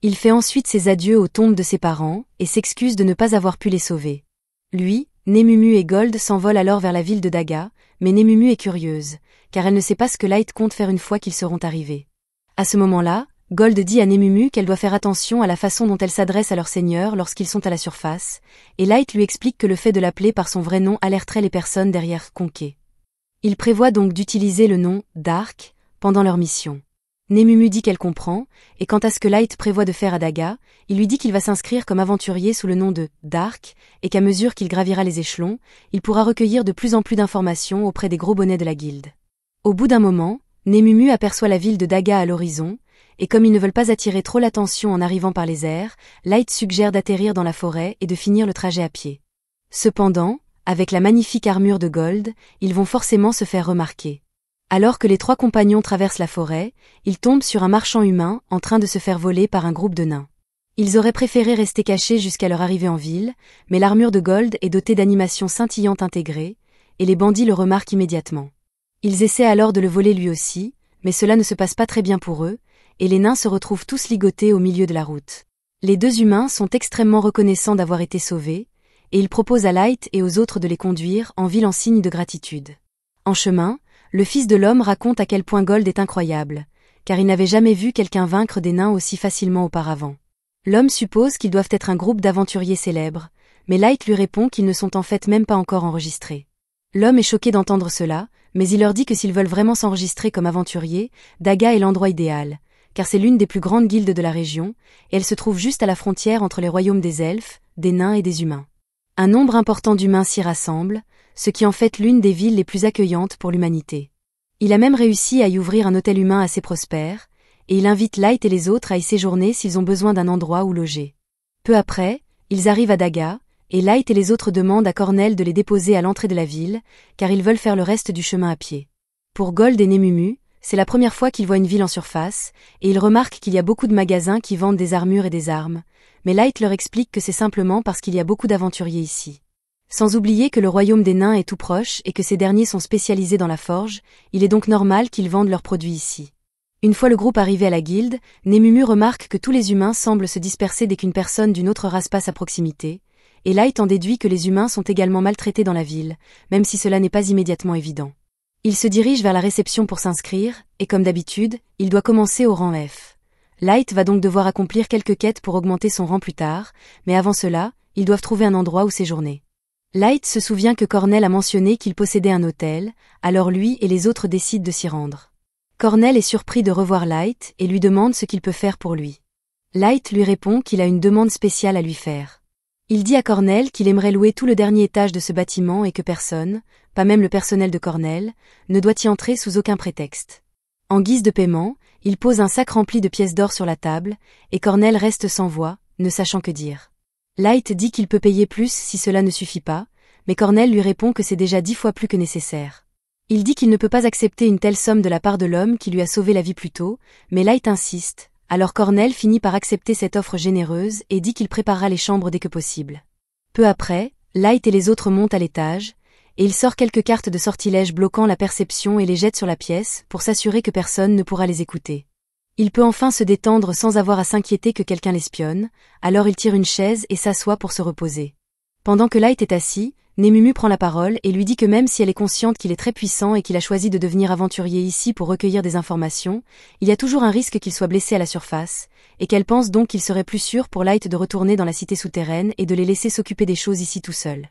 Il fait ensuite ses adieux aux tombes de ses parents et s'excuse de ne pas avoir pu les sauver. Lui, Nemumu et Gold s'envolent alors vers la ville de Daga, mais Nemumu est curieuse, car elle ne sait pas ce que Light compte faire une fois qu'ils seront arrivés. À ce moment-là, Gold dit à Nemumu qu'elle doit faire attention à la façon dont elle s'adresse à leur seigneur lorsqu'ils sont à la surface, et Light lui explique que le fait de l'appeler par son vrai nom alerterait les personnes derrière Conquet. Il prévoit donc d'utiliser le nom Dark pendant leur mission. Nemumu dit qu'elle comprend, et quant à ce que Light prévoit de faire à Daga, il lui dit qu'il va s'inscrire comme aventurier sous le nom de Dark, et qu'à mesure qu'il gravira les échelons, il pourra recueillir de plus en plus d'informations auprès des gros bonnets de la guilde. Au bout d'un moment, Nemumu aperçoit la ville de Daga à l'horizon, et comme ils ne veulent pas attirer trop l'attention en arrivant par les airs, Light suggère d'atterrir dans la forêt et de finir le trajet à pied. Cependant, avec la magnifique armure de Gold, ils vont forcément se faire remarquer. Alors que les 3 compagnons traversent la forêt, ils tombent sur un marchand humain en train de se faire voler par un groupe de nains. Ils auraient préféré rester cachés jusqu'à leur arrivée en ville, mais l'armure de Gold est dotée d'animations scintillantes intégrées, et les bandits le remarquent immédiatement. Ils essaient alors de le voler lui aussi, mais cela ne se passe pas très bien pour eux, et les nains se retrouvent tous ligotés au milieu de la route. Les 2 humains sont extrêmement reconnaissants d'avoir été sauvés, et ils proposent à Light et aux autres de les conduire en ville en signe de gratitude. En chemin, le fils de l'homme raconte à quel point Gold est incroyable, car il n'avait jamais vu quelqu'un vaincre des nains aussi facilement auparavant. L'homme suppose qu'ils doivent être un groupe d'aventuriers célèbres, mais Light lui répond qu'ils ne sont en fait même pas encore enregistrés. L'homme est choqué d'entendre cela, mais il leur dit que s'ils veulent vraiment s'enregistrer comme aventuriers, Daga est l'endroit idéal, car c'est l'une des plus grandes guildes de la région, et elle se trouve juste à la frontière entre les royaumes des elfes, des nains et des humains. Un nombre important d'humains s'y rassemble, ce qui en fait l'une des villes les plus accueillantes pour l'humanité. Il a même réussi à y ouvrir un hôtel humain assez prospère, et il invite Light et les autres à y séjourner s'ils ont besoin d'un endroit où loger. Peu après, ils arrivent à Daga, et Light et les autres demandent à Cornell de les déposer à l'entrée de la ville, car ils veulent faire le reste du chemin à pied. Pour Gold et Nemumu, c'est la première fois qu'il voit une ville en surface, et il remarque qu'il y a beaucoup de magasins qui vendent des armures et des armes, mais Light leur explique que c'est simplement parce qu'il y a beaucoup d'aventuriers ici. Sans oublier que le royaume des nains est tout proche et que ces derniers sont spécialisés dans la forge, il est donc normal qu'ils vendent leurs produits ici. Une fois le groupe arrivé à la guilde, Némumu remarque que tous les humains semblent se disperser dès qu'une personne d'une autre race passe à proximité, et Light en déduit que les humains sont également maltraités dans la ville, même si cela n'est pas immédiatement évident. Il se dirige vers la réception pour s'inscrire, et comme d'habitude, il doit commencer au rang F. Light va donc devoir accomplir quelques quêtes pour augmenter son rang plus tard, mais avant cela, ils doivent trouver un endroit où séjourner. Light se souvient que Cornell a mentionné qu'il possédait un hôtel, alors lui et les autres décident de s'y rendre. Cornell est surpris de revoir Light et lui demande ce qu'il peut faire pour lui. Light lui répond qu'il a une demande spéciale à lui faire. Il dit à Cornell qu'il aimerait louer tout le dernier étage de ce bâtiment et que personne, pas même le personnel de Cornell, ne doit y entrer sous aucun prétexte. En guise de paiement, il pose un sac rempli de pièces d'or sur la table, et Cornell reste sans voix, ne sachant que dire. Light dit qu'il peut payer plus si cela ne suffit pas, mais Cornell lui répond que c'est déjà 10 fois plus que nécessaire. Il dit qu'il ne peut pas accepter une telle somme de la part de l'homme qui lui a sauvé la vie plus tôt, mais Light insiste, alors Cornell finit par accepter cette offre généreuse et dit qu'il préparera les chambres dès que possible. Peu après, Light et les autres montent à l'étage, et il sort quelques cartes de sortilège bloquant la perception et les jette sur la pièce pour s'assurer que personne ne pourra les écouter. Il peut enfin se détendre sans avoir à s'inquiéter que quelqu'un l'espionne, alors il tire une chaise et s'assoit pour se reposer. Pendant que Light est assis, Némumu prend la parole et lui dit que même si elle est consciente qu'il est très puissant et qu'il a choisi de devenir aventurier ici pour recueillir des informations, il y a toujours un risque qu'il soit blessé à la surface, et qu'elle pense donc qu'il serait plus sûr pour Light de retourner dans la cité souterraine et de les laisser s'occuper des choses ici tout seul.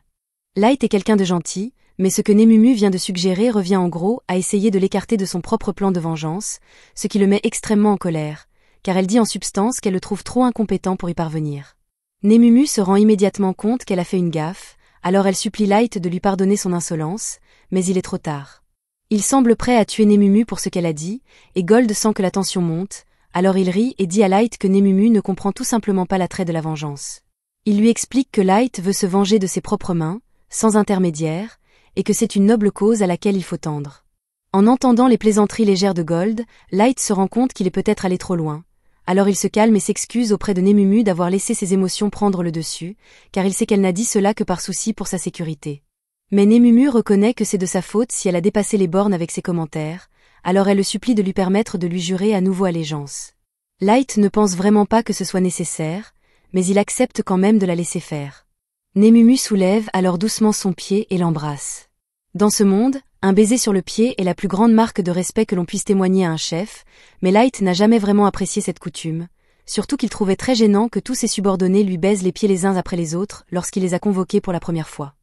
Light est quelqu'un de gentil, mais ce que Némumu vient de suggérer revient en gros à essayer de l'écarter de son propre plan de vengeance, ce qui le met extrêmement en colère, car elle dit en substance qu'elle le trouve trop incompétent pour y parvenir. Némumu se rend immédiatement compte qu'elle a fait une gaffe, alors elle supplie Light de lui pardonner son insolence, mais il est trop tard. Il semble prêt à tuer Némumu pour ce qu'elle a dit, et Gold sent que la tension monte, alors il rit et dit à Light que Némumu ne comprend tout simplement pas l'attrait de la vengeance. Il lui explique que Light veut se venger de ses propres mains, sans intermédiaire, et que c'est une noble cause à laquelle il faut tendre. En entendant les plaisanteries légères de Gold, Light se rend compte qu'il est peut-être allé trop loin. Alors il se calme et s'excuse auprès de Némumu d'avoir laissé ses émotions prendre le dessus, car il sait qu'elle n'a dit cela que par souci pour sa sécurité. Mais Némumu reconnaît que c'est de sa faute si elle a dépassé les bornes avec ses commentaires, alors elle le supplie de lui permettre de lui jurer à nouveau allégeance. Light ne pense vraiment pas que ce soit nécessaire, mais il accepte quand même de la laisser faire. Némumu soulève alors doucement son pied et l'embrasse. Dans ce monde, un baiser sur le pied est la plus grande marque de respect que l'on puisse témoigner à un chef, mais Light n'a jamais vraiment apprécié cette coutume, surtout qu'il trouvait très gênant que tous ses subordonnés lui baisent les pieds les uns après les autres lorsqu'il les a convoqués pour la première fois.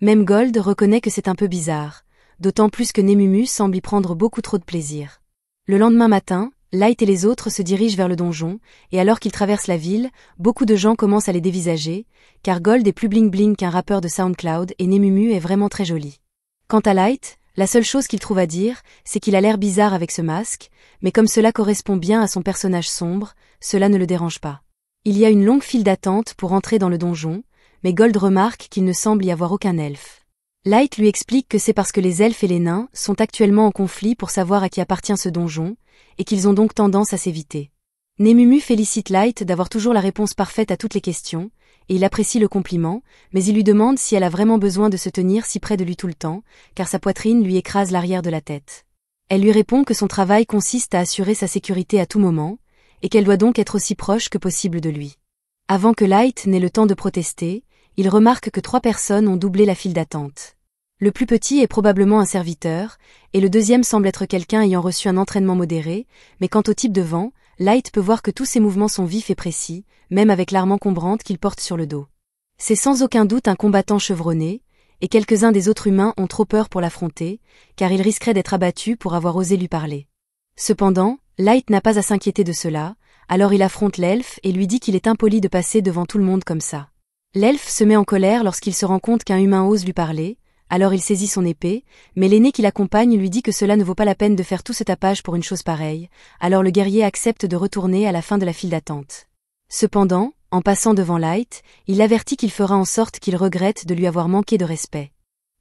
Même Gold reconnaît que c'est un peu bizarre, d'autant plus que Némumu semble y prendre beaucoup trop de plaisir. Le lendemain matin, Light et les autres se dirigent vers le donjon, et alors qu'ils traversent la ville, beaucoup de gens commencent à les dévisager, car Gold est plus bling-bling qu'un rappeur de SoundCloud et Némumu est vraiment très joli. Quant à Light, la seule chose qu'il trouve à dire, c'est qu'il a l'air bizarre avec ce masque, mais comme cela correspond bien à son personnage sombre, cela ne le dérange pas. Il y a une longue file d'attente pour entrer dans le donjon, mais Gold remarque qu'il ne semble y avoir aucun elfe. Light lui explique que c'est parce que les elfes et les nains sont actuellement en conflit pour savoir à qui appartient ce donjon, et qu'ils ont donc tendance à s'éviter. Némumu félicite Light d'avoir toujours la réponse parfaite à toutes les questions, et il apprécie le compliment, mais il lui demande si elle a vraiment besoin de se tenir si près de lui tout le temps, car sa poitrine lui écrase l'arrière de la tête. Elle lui répond que son travail consiste à assurer sa sécurité à tout moment, et qu'elle doit donc être aussi proche que possible de lui. Avant que Light n'ait le temps de protester, il remarque que 3 personnes ont doublé la file d'attente. Le plus petit est probablement un serviteur, et le deuxième semble être quelqu'un ayant reçu un entraînement modéré, mais quant au type devant, Light peut voir que tous ses mouvements sont vifs et précis, même avec l'arme encombrante qu'il porte sur le dos. C'est sans aucun doute un combattant chevronné, et quelques-uns des autres humains ont trop peur pour l'affronter, car il risquerait d'être abattu pour avoir osé lui parler. Cependant, Light n'a pas à s'inquiéter de cela, alors il affronte l'elfe et lui dit qu'il est impoli de passer devant tout le monde comme ça. L'elfe se met en colère lorsqu'il se rend compte qu'un humain ose lui parler, alors il saisit son épée, mais l'aîné qui l'accompagne lui dit que cela ne vaut pas la peine de faire tout ce tapage pour une chose pareille, alors le guerrier accepte de retourner à la fin de la file d'attente. Cependant, en passant devant Light, il l'avertit qu'il fera en sorte qu'il regrette de lui avoir manqué de respect.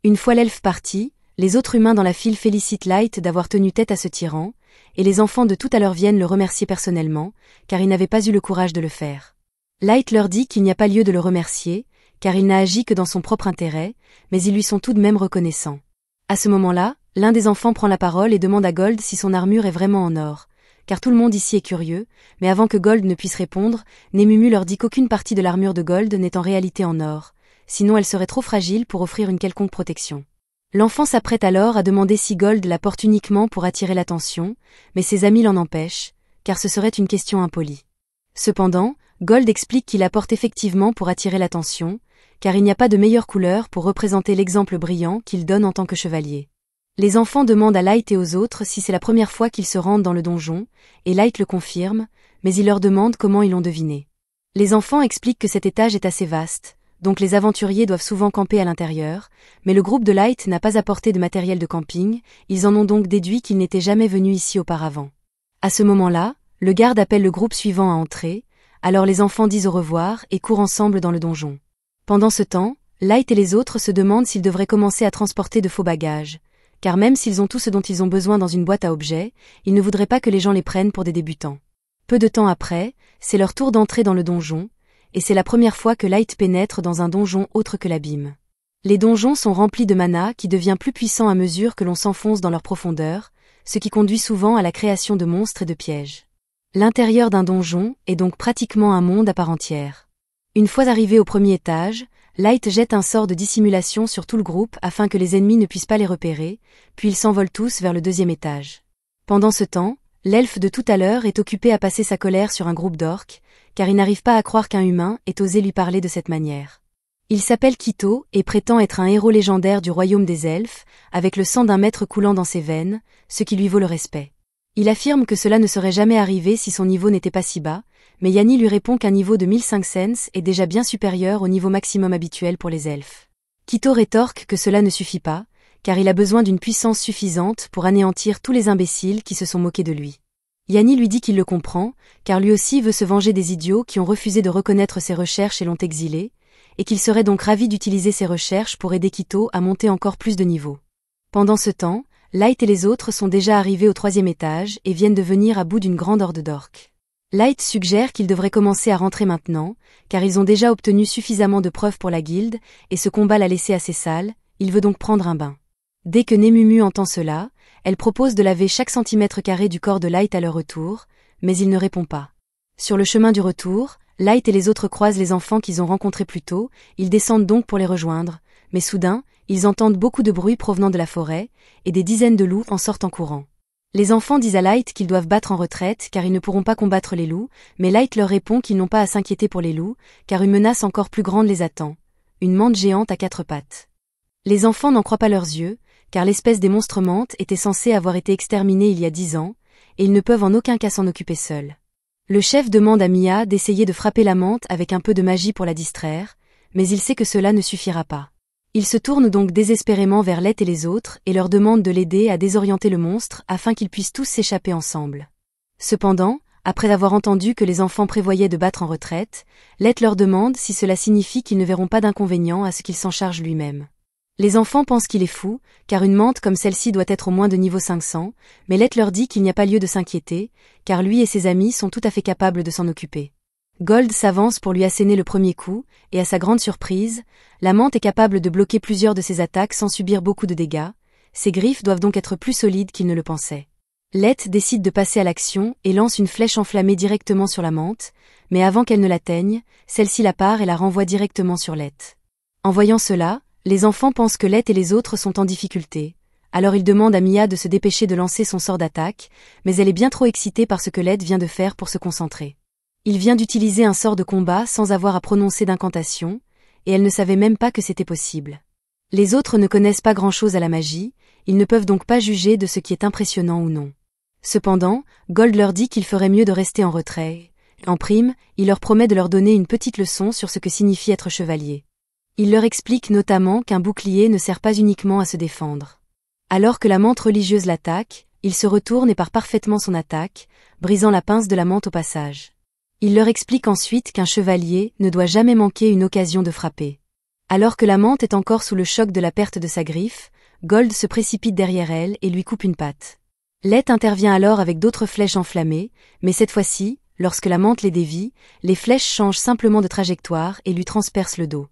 Une fois l'elfe parti, Les autres humains dans la file félicitent Light d'avoir tenu tête à ce tyran, et les enfants de tout à l'heure viennent le remercier personnellement, car il n'avait pas eu le courage de le faire. Light leur dit qu'il n'y a pas lieu de le remercier, car il n'a agi que dans son propre intérêt, mais ils lui sont tout de même reconnaissants. À ce moment-là, l'un des enfants prend la parole et demande à Gold si son armure est vraiment en or, car tout le monde ici est curieux, mais avant que Gold ne puisse répondre, Nemumu leur dit qu'aucune partie de l'armure de Gold n'est en réalité en or, sinon elle serait trop fragile pour offrir une quelconque protection. L'enfant s'apprête alors à demander si Gold la porte uniquement pour attirer l'attention, mais ses amis l'en empêchent, car ce serait une question impolie. Cependant, Gold explique qu'il la porte effectivement pour attirer l'attention, car il n'y a pas de meilleure couleur pour représenter l'exemple brillant qu'il donne en tant que chevalier. Les enfants demandent à Light et aux autres si c'est la première fois qu'ils se rendent dans le donjon, et Light le confirme, mais il leur demande comment ils l'ont deviné. Les enfants expliquent que cet étage est assez vaste, donc les aventuriers doivent souvent camper à l'intérieur, mais le groupe de Light n'a pas apporté de matériel de camping, ils en ont donc déduit qu'ils n'étaient jamais venus ici auparavant. À ce moment-là, le garde appelle le groupe suivant à entrer, alors les enfants disent au revoir et courent ensemble dans le donjon. Pendant ce temps, Light et les autres se demandent s'ils devraient commencer à transporter de faux bagages, car même s'ils ont tout ce dont ils ont besoin dans une boîte à objets, ils ne voudraient pas que les gens les prennent pour des débutants. Peu de temps après, c'est leur tour d'entrer dans le donjon, et c'est la première fois que Light pénètre dans un donjon autre que l'abîme. Les donjons sont remplis de mana qui devient plus puissant à mesure que l'on s'enfonce dans leur profondeur, ce qui conduit souvent à la création de monstres et de pièges. L'intérieur d'un donjon est donc pratiquement un monde à part entière. Une fois arrivé au premier étage, Light jette un sort de dissimulation sur tout le groupe afin que les ennemis ne puissent pas les repérer, puis ils s'envolent tous vers le deuxième étage. Pendant ce temps, l'elfe de tout à l'heure est occupé à passer sa colère sur un groupe d'orques, car il n'arrive pas à croire qu'un humain ait osé lui parler de cette manière. Il s'appelle Quito et prétend être un héros légendaire du royaume des elfes, avec le sang d'un maître coulant dans ses veines, ce qui lui vaut le respect. Il affirme que cela ne serait jamais arrivé si son niveau n'était pas si bas, mais Yanni lui répond qu'un niveau de 1005 cents est déjà bien supérieur au niveau maximum habituel pour les elfes. Quito rétorque que cela ne suffit pas, car il a besoin d'une puissance suffisante pour anéantir tous les imbéciles qui se sont moqués de lui. Yanni lui dit qu'il le comprend, car lui aussi veut se venger des idiots qui ont refusé de reconnaître ses recherches et l'ont exilé, et qu'il serait donc ravi d'utiliser ses recherches pour aider Quito à monter encore plus de niveau. Pendant ce temps, Light et les autres sont déjà arrivés au troisième étage et viennent de venir à bout d'une grande horde d'orques. Light suggère qu'ils devraient commencer à rentrer maintenant, car ils ont déjà obtenu suffisamment de preuves pour la guilde, et ce combat l'a laissé assez sale, il veut donc prendre un bain. Dès que Nemumu entend cela, elle propose de laver chaque centimètre carré du corps de Light à leur retour, mais il ne répond pas. Sur le chemin du retour, Light et les autres croisent les enfants qu'ils ont rencontrés plus tôt, ils descendent donc pour les rejoindre, mais soudain, ils entendent beaucoup de bruit provenant de la forêt, et des dizaines de loups en sortent en courant. Les enfants disent à Light qu'ils doivent battre en retraite car ils ne pourront pas combattre les loups, mais Light leur répond qu'ils n'ont pas à s'inquiéter pour les loups, car une menace encore plus grande les attend, une mante géante à 4 pattes. Les enfants n'en croient pas leurs yeux, car l'espèce des monstres mantes était censée avoir été exterminée il y a 10 ans, et ils ne peuvent en aucun cas s'en occuper seuls. Le chef demande à Mia d'essayer de frapper la mante avec un peu de magie pour la distraire, mais il sait que cela ne suffira pas. Il se tourne donc désespérément vers Let et les autres et leur demande de l'aider à désorienter le monstre afin qu'ils puissent tous s'échapper ensemble. Cependant, après avoir entendu que les enfants prévoyaient de battre en retraite, Let leur demande si cela signifie qu'ils ne verront pas d'inconvénient à ce qu'il s'en charge lui-même. Les enfants pensent qu'il est fou, car une mante comme celle-ci doit être au moins de niveau 500, mais Let leur dit qu'il n'y a pas lieu de s'inquiéter, car lui et ses amis sont tout à fait capables de s'en occuper. Gold s'avance pour lui asséner le premier coup, et à sa grande surprise, la mante est capable de bloquer plusieurs de ses attaques sans subir beaucoup de dégâts, ses griffes doivent donc être plus solides qu'il ne le pensait. Let décide de passer à l'action et lance une flèche enflammée directement sur la mante, mais avant qu'elle ne l'atteigne, celle-ci la part et la renvoie directement sur Let. En voyant cela, les enfants pensent que Let et les autres sont en difficulté, alors ils demandent à Mia de se dépêcher de lancer son sort d'attaque, mais elle est bien trop excitée par ce que Let vient de faire pour se concentrer. Il vient d'utiliser un sort de combat sans avoir à prononcer d'incantation, et elle ne savait même pas que c'était possible. Les autres ne connaissent pas grand-chose à la magie, ils ne peuvent donc pas juger de ce qui est impressionnant ou non. Cependant, Gold leur dit qu'il ferait mieux de rester en retrait. En prime, il leur promet de leur donner une petite leçon sur ce que signifie être chevalier. Il leur explique notamment qu'un bouclier ne sert pas uniquement à se défendre. Alors que la mante religieuse l'attaque, il se retourne et part parfaitement son attaque, brisant la pince de la mante au passage. Il leur explique ensuite qu'un chevalier ne doit jamais manquer une occasion de frapper. Alors que la mante est encore sous le choc de la perte de sa griffe, Gold se précipite derrière elle et lui coupe une patte. Let intervient alors avec d'autres flèches enflammées, mais cette fois-ci, lorsque la mante les dévie, les flèches changent simplement de trajectoire et lui transpercent le dos.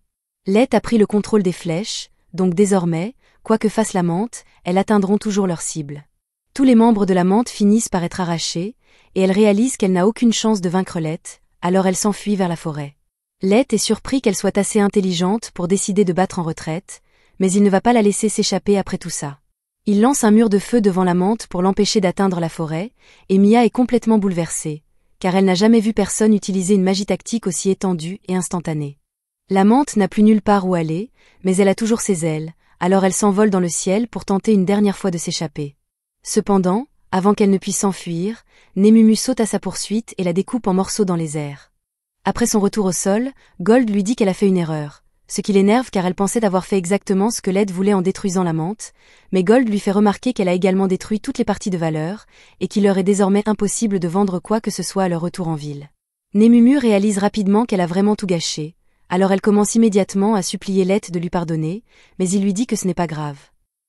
Let a pris le contrôle des flèches, donc désormais, quoi que fasse la mante, elles atteindront toujours leur cible. Tous les membres de la mante finissent par être arrachés, et elle réalise qu'elle n'a aucune chance de vaincre Let, alors elle s'enfuit vers la forêt. Let est surpris qu'elle soit assez intelligente pour décider de battre en retraite, mais il ne va pas la laisser s'échapper après tout ça. Il lance un mur de feu devant la mante pour l'empêcher d'atteindre la forêt, et Mia est complètement bouleversée, car elle n'a jamais vu personne utiliser une magie tactique aussi étendue et instantanée. La mante n'a plus nulle part où aller, mais elle a toujours ses ailes, alors elle s'envole dans le ciel pour tenter une dernière fois de s'échapper. Cependant, avant qu'elle ne puisse s'enfuir, Nemumu saute à sa poursuite et la découpe en morceaux dans les airs. Après son retour au sol, Gold lui dit qu'elle a fait une erreur, ce qui l'énerve car elle pensait avoir fait exactement ce que Let voulait en détruisant la mante, mais Gold lui fait remarquer qu'elle a également détruit toutes les parties de valeur, et qu'il leur est désormais impossible de vendre quoi que ce soit à leur retour en ville. Nemumu réalise rapidement qu'elle a vraiment tout gâché, alors elle commence immédiatement à supplier Let de lui pardonner, mais il lui dit que ce n'est pas grave.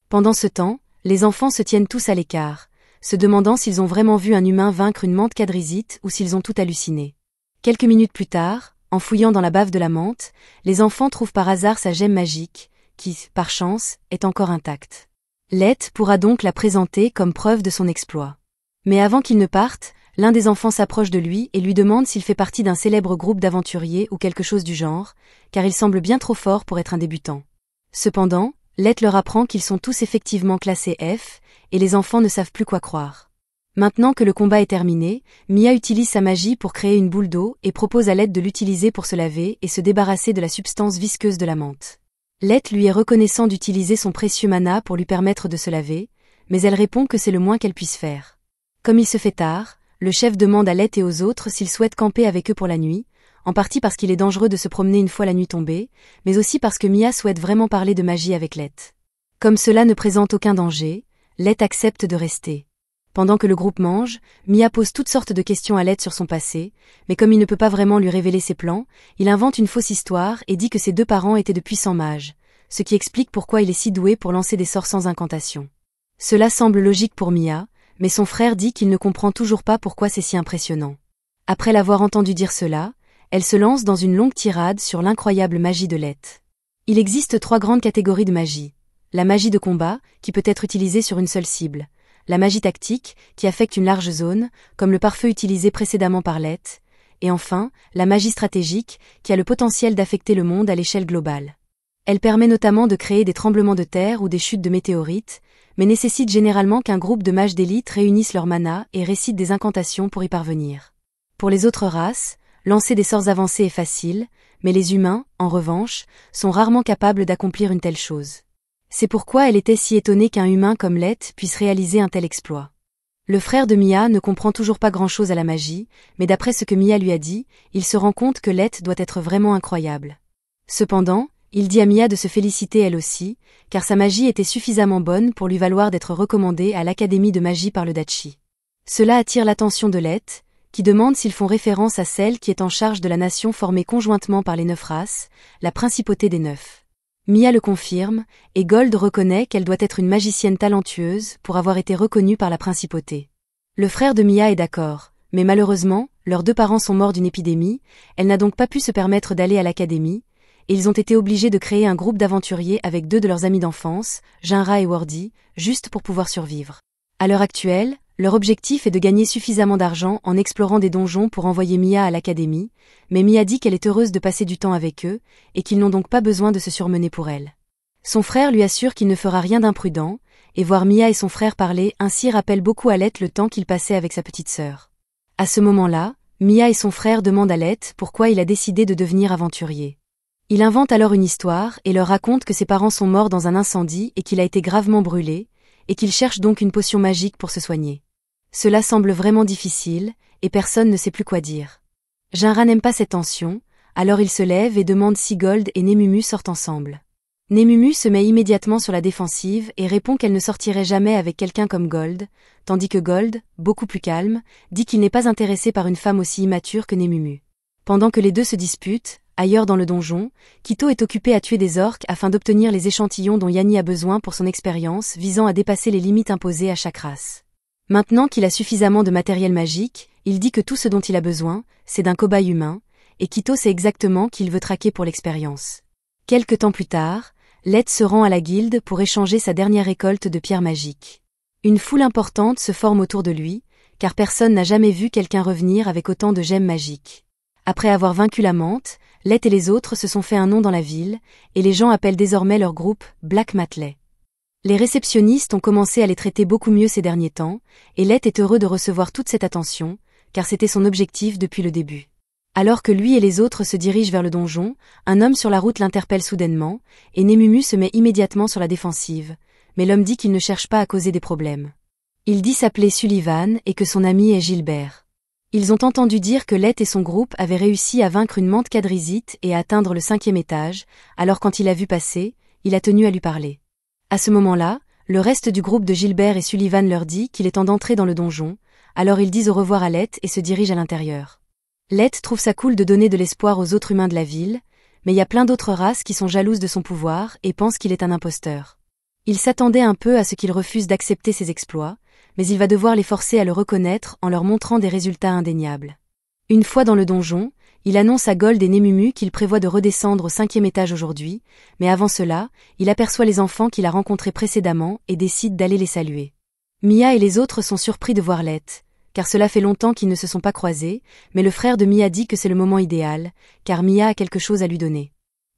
Pendant ce temps, les enfants se tiennent tous à l'écart, se demandant s'ils ont vraiment vu un humain vaincre une mante quadrisite ou s'ils ont tout halluciné. Quelques minutes plus tard, en fouillant dans la bave de la mante, les enfants trouvent par hasard sa gemme magique, qui, par chance, est encore intacte. Let pourra donc la présenter comme preuve de son exploit. Mais avant qu'ils ne partent, l'un des enfants s'approche de lui et lui demande s'il fait partie d'un célèbre groupe d'aventuriers ou quelque chose du genre, car il semble bien trop fort pour être un débutant. Cependant, Let leur apprend qu'ils sont tous effectivement classés F, et les enfants ne savent plus quoi croire. Maintenant que le combat est terminé, Mia utilise sa magie pour créer une boule d'eau et propose à Let de l'utiliser pour se laver et se débarrasser de la substance visqueuse de la mante. Let lui est reconnaissant d'utiliser son précieux mana pour lui permettre de se laver, mais elle répond que c'est le moins qu'elle puisse faire. Comme il se fait tard, le chef demande à Let et aux autres s'ils souhaitent camper avec eux pour la nuit, en partie parce qu'il est dangereux de se promener une fois la nuit tombée, mais aussi parce que Mia souhaite vraiment parler de magie avec Let. Comme cela ne présente aucun danger, Let accepte de rester. Pendant que le groupe mange, Mia pose toutes sortes de questions à Let sur son passé, mais comme il ne peut pas vraiment lui révéler ses plans, il invente une fausse histoire et dit que ses deux parents étaient de puissants mages, ce qui explique pourquoi il est si doué pour lancer des sorts sans incantation. Cela semble logique pour Mia, mais son frère dit qu'il ne comprend toujours pas pourquoi c'est si impressionnant. Après l'avoir entendu dire cela, elle se lance dans une longue tirade sur l'incroyable magie de Let. Il existe 3 grandes catégories de magie. La magie de combat, qui peut être utilisée sur une seule cible. La magie tactique, qui affecte une large zone, comme le pare-feu utilisé précédemment par Let. Et enfin, la magie stratégique, qui a le potentiel d'affecter le monde à l'échelle globale. Elle permet notamment de créer des tremblements de terre ou des chutes de météorites, mais nécessite généralement qu'un groupe de mages d'élite réunissent leur mana et récitent des incantations pour y parvenir. Pour les autres races, lancer des sorts avancés est facile, mais les humains, en revanche, sont rarement capables d'accomplir une telle chose. C'est pourquoi elle était si étonnée qu'un humain comme Let puisse réaliser un tel exploit. Le frère de Mia ne comprend toujours pas grand-chose à la magie, mais d'après ce que Mia lui a dit, il se rend compte que Let doit être vraiment incroyable. Cependant, il dit à Mia de se féliciter elle aussi, car sa magie était suffisamment bonne pour lui valoir d'être recommandée à l'Académie de magie par le Dachi. Cela attire l'attention de Let, qui demande s'ils font référence à celle qui est en charge de la nation formée conjointement par les 9 races, la Principauté des 9. Mia le confirme, et Gold reconnaît qu'elle doit être une magicienne talentueuse pour avoir été reconnue par la Principauté. Le frère de Mia est d'accord, mais malheureusement, leurs 2 parents sont morts d'une épidémie, elle n'a donc pas pu se permettre d'aller à l'Académie, et ils ont été obligés de créer un groupe d'aventuriers avec 2 de leurs amis d'enfance, Jinra et Wardy, juste pour pouvoir survivre. À l'heure actuelle, leur objectif est de gagner suffisamment d'argent en explorant des donjons pour envoyer Mia à l'Académie, mais Mia dit qu'elle est heureuse de passer du temps avec eux, et qu'ils n'ont donc pas besoin de se surmener pour elle. Son frère lui assure qu'il ne fera rien d'imprudent, et voir Mia et son frère parler ainsi rappelle beaucoup à Let le temps qu'il passait avec sa petite sœur. À ce moment-là, Mia et son frère demandent à Let pourquoi il a décidé de devenir aventurier. Il invente alors une histoire et leur raconte que ses parents sont morts dans un incendie et qu'il a été gravement brûlé, et qu'il cherche donc une potion magique pour se soigner. Cela semble vraiment difficile, et personne ne sait plus quoi dire. Jinra n'aime pas cette tension, alors il se lève et demande si Gold et Nemumu sortent ensemble. Nemumu se met immédiatement sur la défensive et répond qu'elle ne sortirait jamais avec quelqu'un comme Gold, tandis que Gold, beaucoup plus calme, dit qu'il n'est pas intéressé par une femme aussi immature que Nemumu. Pendant que les deux se disputent, Ailleurs dans le donjon, Quito est occupé à tuer des orques afin d'obtenir les échantillons dont Yanni a besoin pour son expérience visant à dépasser les limites imposées à chaque race. Maintenant qu'il a suffisamment de matériel magique, il dit que tout ce dont il a besoin, c'est d'un cobaye humain, et Quito sait exactement qui il veut traquer pour l'expérience. Quelque temps plus tard, Lett se rend à la guilde pour échanger sa dernière récolte de pierres magiques. Une foule importante se forme autour de lui, car personne n'a jamais vu quelqu'un revenir avec autant de gemmes magiques. Après avoir vaincu la menthe, Lett et les autres se sont fait un nom dans la ville, et les gens appellent désormais leur groupe Black Matley. Les réceptionnistes ont commencé à les traiter beaucoup mieux ces derniers temps, et Lett est heureux de recevoir toute cette attention, car c'était son objectif depuis le début. Alors que lui et les autres se dirigent vers le donjon, un homme sur la route l'interpelle soudainement, et Nemumu se met immédiatement sur la défensive, mais l'homme dit qu'il ne cherche pas à causer des problèmes. Il dit s'appeler Sullivan et que son ami est Gilbert. Ils ont entendu dire que Lett et son groupe avaient réussi à vaincre une menthe quadrisite et à atteindre le 5e étage, alors quand il l'a vu passer, il a tenu à lui parler. À ce moment-là, le reste du groupe de Gilbert et Sullivan leur dit qu'il est temps d'entrer dans le donjon, alors ils disent au revoir à Lett et se dirigent à l'intérieur. Lett trouve ça cool de donner de l'espoir aux autres humains de la ville, mais il y a plein d'autres races qui sont jalouses de son pouvoir et pensent qu'il est un imposteur. Il s'attendait un peu à ce qu'il refuse d'accepter ses exploits, mais il va devoir les forcer à le reconnaître en leur montrant des résultats indéniables. Une fois dans le donjon, il annonce à Gold et Nemumu qu'il prévoit de redescendre au 5e étage aujourd'hui, mais avant cela, il aperçoit les enfants qu'il a rencontrés précédemment et décide d'aller les saluer. Mia et les autres sont surpris de voir Lett, car cela fait longtemps qu'ils ne se sont pas croisés, mais le frère de Mia dit que c'est le moment idéal, car Mia a quelque chose à lui donner.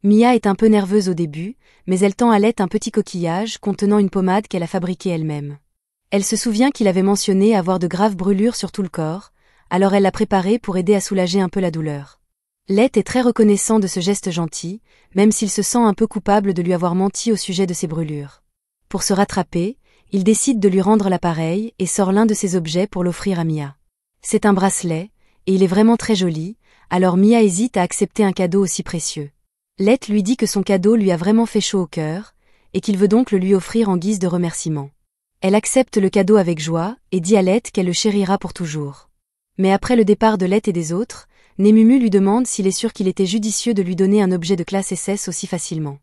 Mia est un peu nerveuse au début, mais elle tend à Lett un petit coquillage contenant une pommade qu'elle a fabriquée elle-même. Elle se souvient qu'il avait mentionné avoir de graves brûlures sur tout le corps, alors elle l'a préparé pour aider à soulager un peu la douleur. Lett est très reconnaissant de ce geste gentil, même s'il se sent un peu coupable de lui avoir menti au sujet de ses brûlures. Pour se rattraper, il décide de lui rendre l'appareil et sort l'un de ses objets pour l'offrir à Mia. C'est un bracelet, et il est vraiment très joli, alors Mia hésite à accepter un cadeau aussi précieux. Lett lui dit que son cadeau lui a vraiment fait chaud au cœur, et qu'il veut donc le lui offrir en guise de remerciement. Elle accepte le cadeau avec joie, et dit à Lett qu'elle le chérira pour toujours. Mais après le départ de Lett et des autres, Nemumu lui demande s'il est sûr qu'il était judicieux de lui donner un objet de classe SS aussi facilement.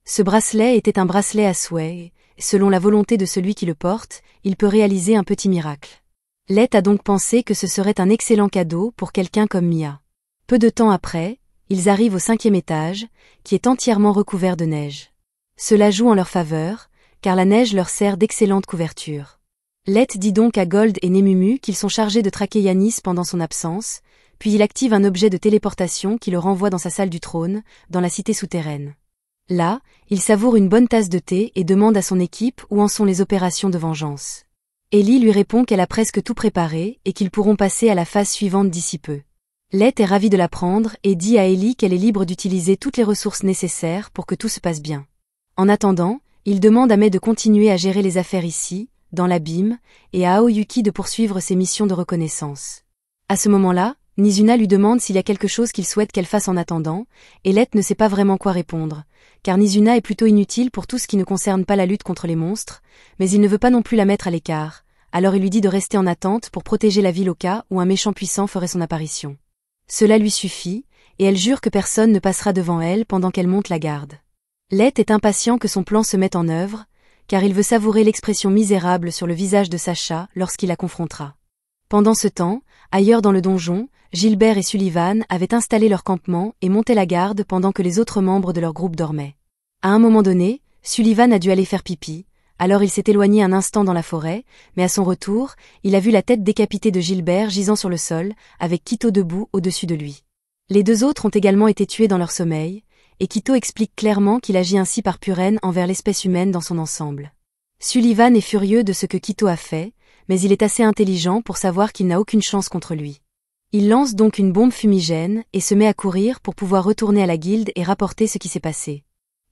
Ce bracelet était un bracelet à souhait, et, selon la volonté de celui qui le porte, il peut réaliser un petit miracle. Lett a donc pensé que ce serait un excellent cadeau pour quelqu'un comme Mia. Peu de temps après, ils arrivent au 5e étage, qui est entièrement recouvert de neige. Cela joue en leur faveur, car la neige leur sert d'excellente couverture. Lett dit donc à Gold et Nemumu qu'ils sont chargés de traquer Yanis pendant son absence, puis il active un objet de téléportation qui le renvoie dans sa salle du trône, dans la cité souterraine. Là, il savoure une bonne tasse de thé et demande à son équipe où en sont les opérations de vengeance. Ellie lui répond qu'elle a presque tout préparé et qu'ils pourront passer à la phase suivante d'ici peu. Lett est ravie de l'apprendre et dit à Ellie qu'elle est libre d'utiliser toutes les ressources nécessaires pour que tout se passe bien. En attendant, il demande à Mai de continuer à gérer les affaires ici, dans l'abîme, et à Aoyuki de poursuivre ses missions de reconnaissance. À ce moment-là, Nizuna lui demande s'il y a quelque chose qu'il souhaite qu'elle fasse en attendant, et Lett ne sait pas vraiment quoi répondre, car Nizuna est plutôt inutile pour tout ce qui ne concerne pas la lutte contre les monstres, mais il ne veut pas non plus la mettre à l'écart, alors il lui dit de rester en attente pour protéger la ville au cas où un méchant puissant ferait son apparition. Cela lui suffit, et elle jure que personne ne passera devant elle pendant qu'elle monte la garde. Lett est impatient que son plan se mette en œuvre, car il veut savourer l'expression misérable sur le visage de Sacha lorsqu'il la confrontera. Pendant ce temps, ailleurs dans le donjon, Gilbert et Sullivan avaient installé leur campement et monté la garde pendant que les autres membres de leur groupe dormaient. À un moment donné, Sullivan a dû aller faire pipi, alors il s'est éloigné un instant dans la forêt, mais à son retour, il a vu la tête décapitée de Gilbert gisant sur le sol, avec Quito debout au-dessus de lui. Les deux autres ont également été tués dans leur sommeil, et Quito explique clairement qu'il agit ainsi par pure haine envers l'espèce humaine dans son ensemble. Sullivan est furieux de ce que Quito a fait, mais il est assez intelligent pour savoir qu'il n'a aucune chance contre lui. Il lance donc une bombe fumigène et se met à courir pour pouvoir retourner à la guilde et rapporter ce qui s'est passé.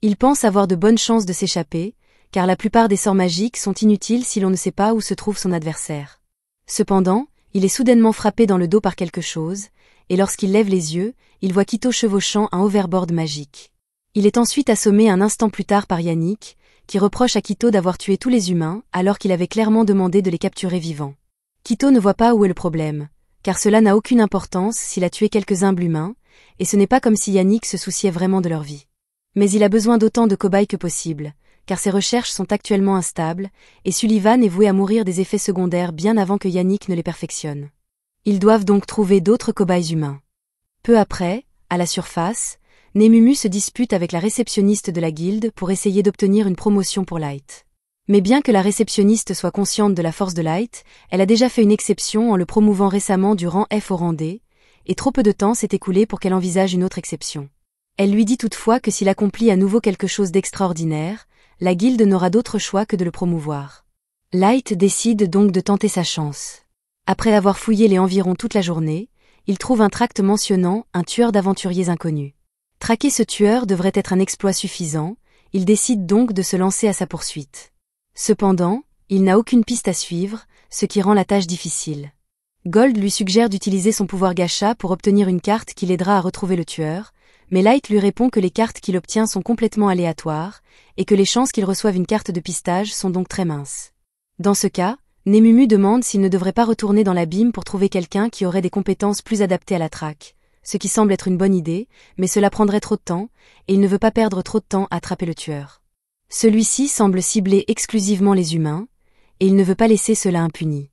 Il pense avoir de bonnes chances de s'échapper, car la plupart des sorts magiques sont inutiles si l'on ne sait pas où se trouve son adversaire. Cependant, il est soudainement frappé dans le dos par quelque chose, et lorsqu'il lève les yeux, il voit Quito chevauchant un overboard magique. Il est ensuite assommé un instant plus tard par Yannick, qui reproche à Quito d'avoir tué tous les humains alors qu'il avait clairement demandé de les capturer vivants. Quito ne voit pas où est le problème, car cela n'a aucune importance s'il a tué quelques humbles humains, et ce n'est pas comme si Yannick se souciait vraiment de leur vie. Mais il a besoin d'autant de cobayes que possible, car ses recherches sont actuellement instables, et Sullivan est voué à mourir des effets secondaires bien avant que Yannick ne les perfectionne. Ils doivent donc trouver d'autres cobayes humains. Peu après, à la surface, Nemumu se dispute avec la réceptionniste de la guilde pour essayer d'obtenir une promotion pour Light. Mais bien que la réceptionniste soit consciente de la force de Light, elle a déjà fait une exception en le promouvant récemment du rang F au rang D, et trop peu de temps s'est écoulé pour qu'elle envisage une autre exception. Elle lui dit toutefois que s'il accomplit à nouveau quelque chose d'extraordinaire, la guilde n'aura d'autre choix que de le promouvoir. Light décide donc de tenter sa chance. Après avoir fouillé les environs toute la journée, il trouve un tract mentionnant un tueur d'aventuriers inconnus. Traquer ce tueur devrait être un exploit suffisant, il décide donc de se lancer à sa poursuite. Cependant, il n'a aucune piste à suivre, ce qui rend la tâche difficile. Gold lui suggère d'utiliser son pouvoir gacha pour obtenir une carte qui l'aidera à retrouver le tueur, mais Light lui répond que les cartes qu'il obtient sont complètement aléatoires, et que les chances qu'il reçoive une carte de pistage sont donc très minces. Dans ce cas, Nemumu demande s'il ne devrait pas retourner dans l'abîme pour trouver quelqu'un qui aurait des compétences plus adaptées à la traque, ce qui semble être une bonne idée, mais cela prendrait trop de temps, et il ne veut pas perdre trop de temps à attraper le tueur. Celui-ci semble cibler exclusivement les humains, et il ne veut pas laisser cela impuni.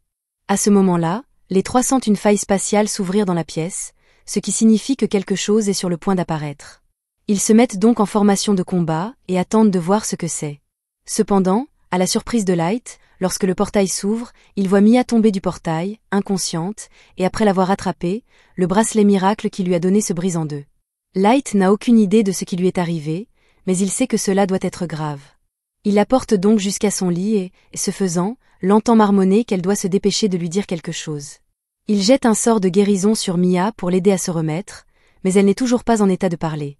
À ce moment-là, les trois sentent une faille spatiale s'ouvrir dans la pièce, ce qui signifie que quelque chose est sur le point d'apparaître. Ils se mettent donc en formation de combat et attendent de voir ce que c'est. Cependant, à la surprise de Light, lorsque le portail s'ouvre, il voit Mia tomber du portail, inconsciente, et après l'avoir attrapée, le bracelet miracle qui lui a donné se brise en deux. Light n'a aucune idée de ce qui lui est arrivé, mais il sait que cela doit être grave. Il la porte donc jusqu'à son lit et, ce faisant, l'entend marmonner qu'elle doit se dépêcher de lui dire quelque chose. Il jette un sort de guérison sur Mia pour l'aider à se remettre, mais elle n'est toujours pas en état de parler.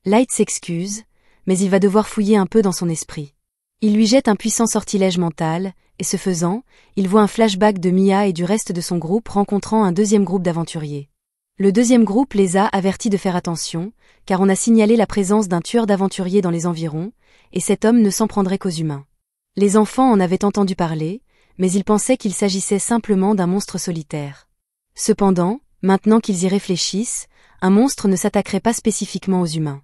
Light s'excuse, mais il va devoir fouiller un peu dans son esprit. Il lui jette un puissant sortilège mental, et ce faisant, il voit un flashback de Mia et du reste de son groupe rencontrant un deuxième groupe d'aventuriers. Le deuxième groupe les a avertis de faire attention, car on a signalé la présence d'un tueur d'aventuriers dans les environs, et cet homme ne s'en prendrait qu'aux humains. Les enfants en avaient entendu parler, mais ils pensaient qu'il s'agissait simplement d'un monstre solitaire. Cependant, maintenant qu'ils y réfléchissent, un monstre ne s'attaquerait pas spécifiquement aux humains.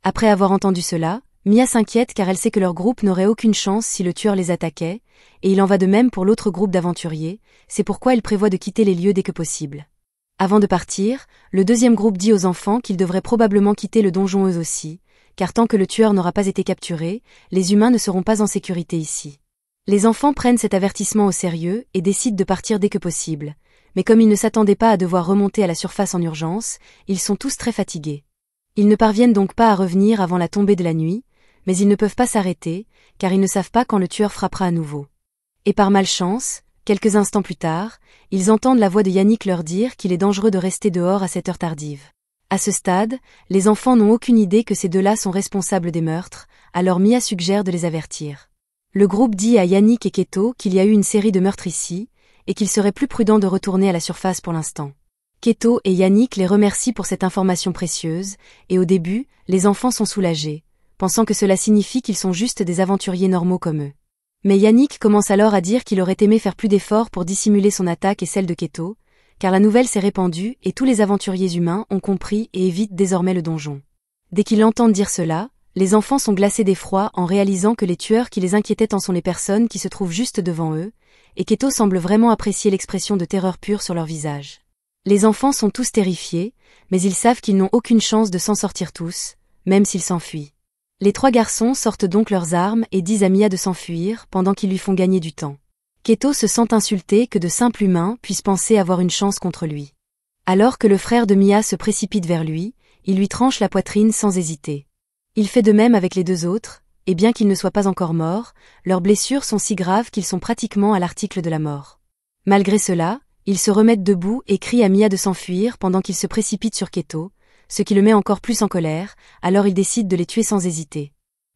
Après avoir entendu cela, Mia s'inquiète car elle sait que leur groupe n'aurait aucune chance si le tueur les attaquait, et il en va de même pour l'autre groupe d'aventuriers, c'est pourquoi il prévoit de quitter les lieux dès que possible. Avant de partir, le deuxième groupe dit aux enfants qu'ils devraient probablement quitter le donjon eux aussi, car tant que le tueur n'aura pas été capturé, les humains ne seront pas en sécurité ici. Les enfants prennent cet avertissement au sérieux et décident de partir dès que possible, mais comme ils ne s'attendaient pas à devoir remonter à la surface en urgence, ils sont tous très fatigués. Ils ne parviennent donc pas à revenir avant la tombée de la nuit, mais ils ne peuvent pas s'arrêter, car ils ne savent pas quand le tueur frappera à nouveau. Et par malchance, quelques instants plus tard, ils entendent la voix de Yannick leur dire qu'il est dangereux de rester dehors à cette heure tardive. À ce stade, les enfants n'ont aucune idée que ces deux-là sont responsables des meurtres, alors Mia suggère de les avertir. Le groupe dit à Yannick et Keto qu'il y a eu une série de meurtres ici, et qu'il serait plus prudent de retourner à la surface pour l'instant. Keto et Yannick les remercient pour cette information précieuse, et au début, les enfants sont soulagés, pensant que cela signifie qu'ils sont juste des aventuriers normaux comme eux. Mais Yannick commence alors à dire qu'il aurait aimé faire plus d'efforts pour dissimuler son attaque et celle de Keto, car la nouvelle s'est répandue et tous les aventuriers humains ont compris et évitent désormais le donjon. Dès qu'ils entendent dire cela, les enfants sont glacés d'effroi en réalisant que les tueurs qui les inquiétaient tant sont les personnes qui se trouvent juste devant eux, et Keto semble vraiment apprécier l'expression de terreur pure sur leur visage. Les enfants sont tous terrifiés, mais ils savent qu'ils n'ont aucune chance de s'en sortir tous, même s'ils s'enfuient. Les trois garçons sortent donc leurs armes et disent à Mia de s'enfuir pendant qu'ils lui font gagner du temps. Keto se sent insulté que de simples humains puissent penser avoir une chance contre lui. Alors que le frère de Mia se précipite vers lui, il lui tranche la poitrine sans hésiter. Il fait de même avec les deux autres, et bien qu'ils ne soient pas encore morts, leurs blessures sont si graves qu'ils sont pratiquement à l'article de la mort. Malgré cela, ils se remettent debout et crient à Mia de s'enfuir pendant qu'il se précipite sur Keto, ce qui le met encore plus en colère, alors il décide de les tuer sans hésiter.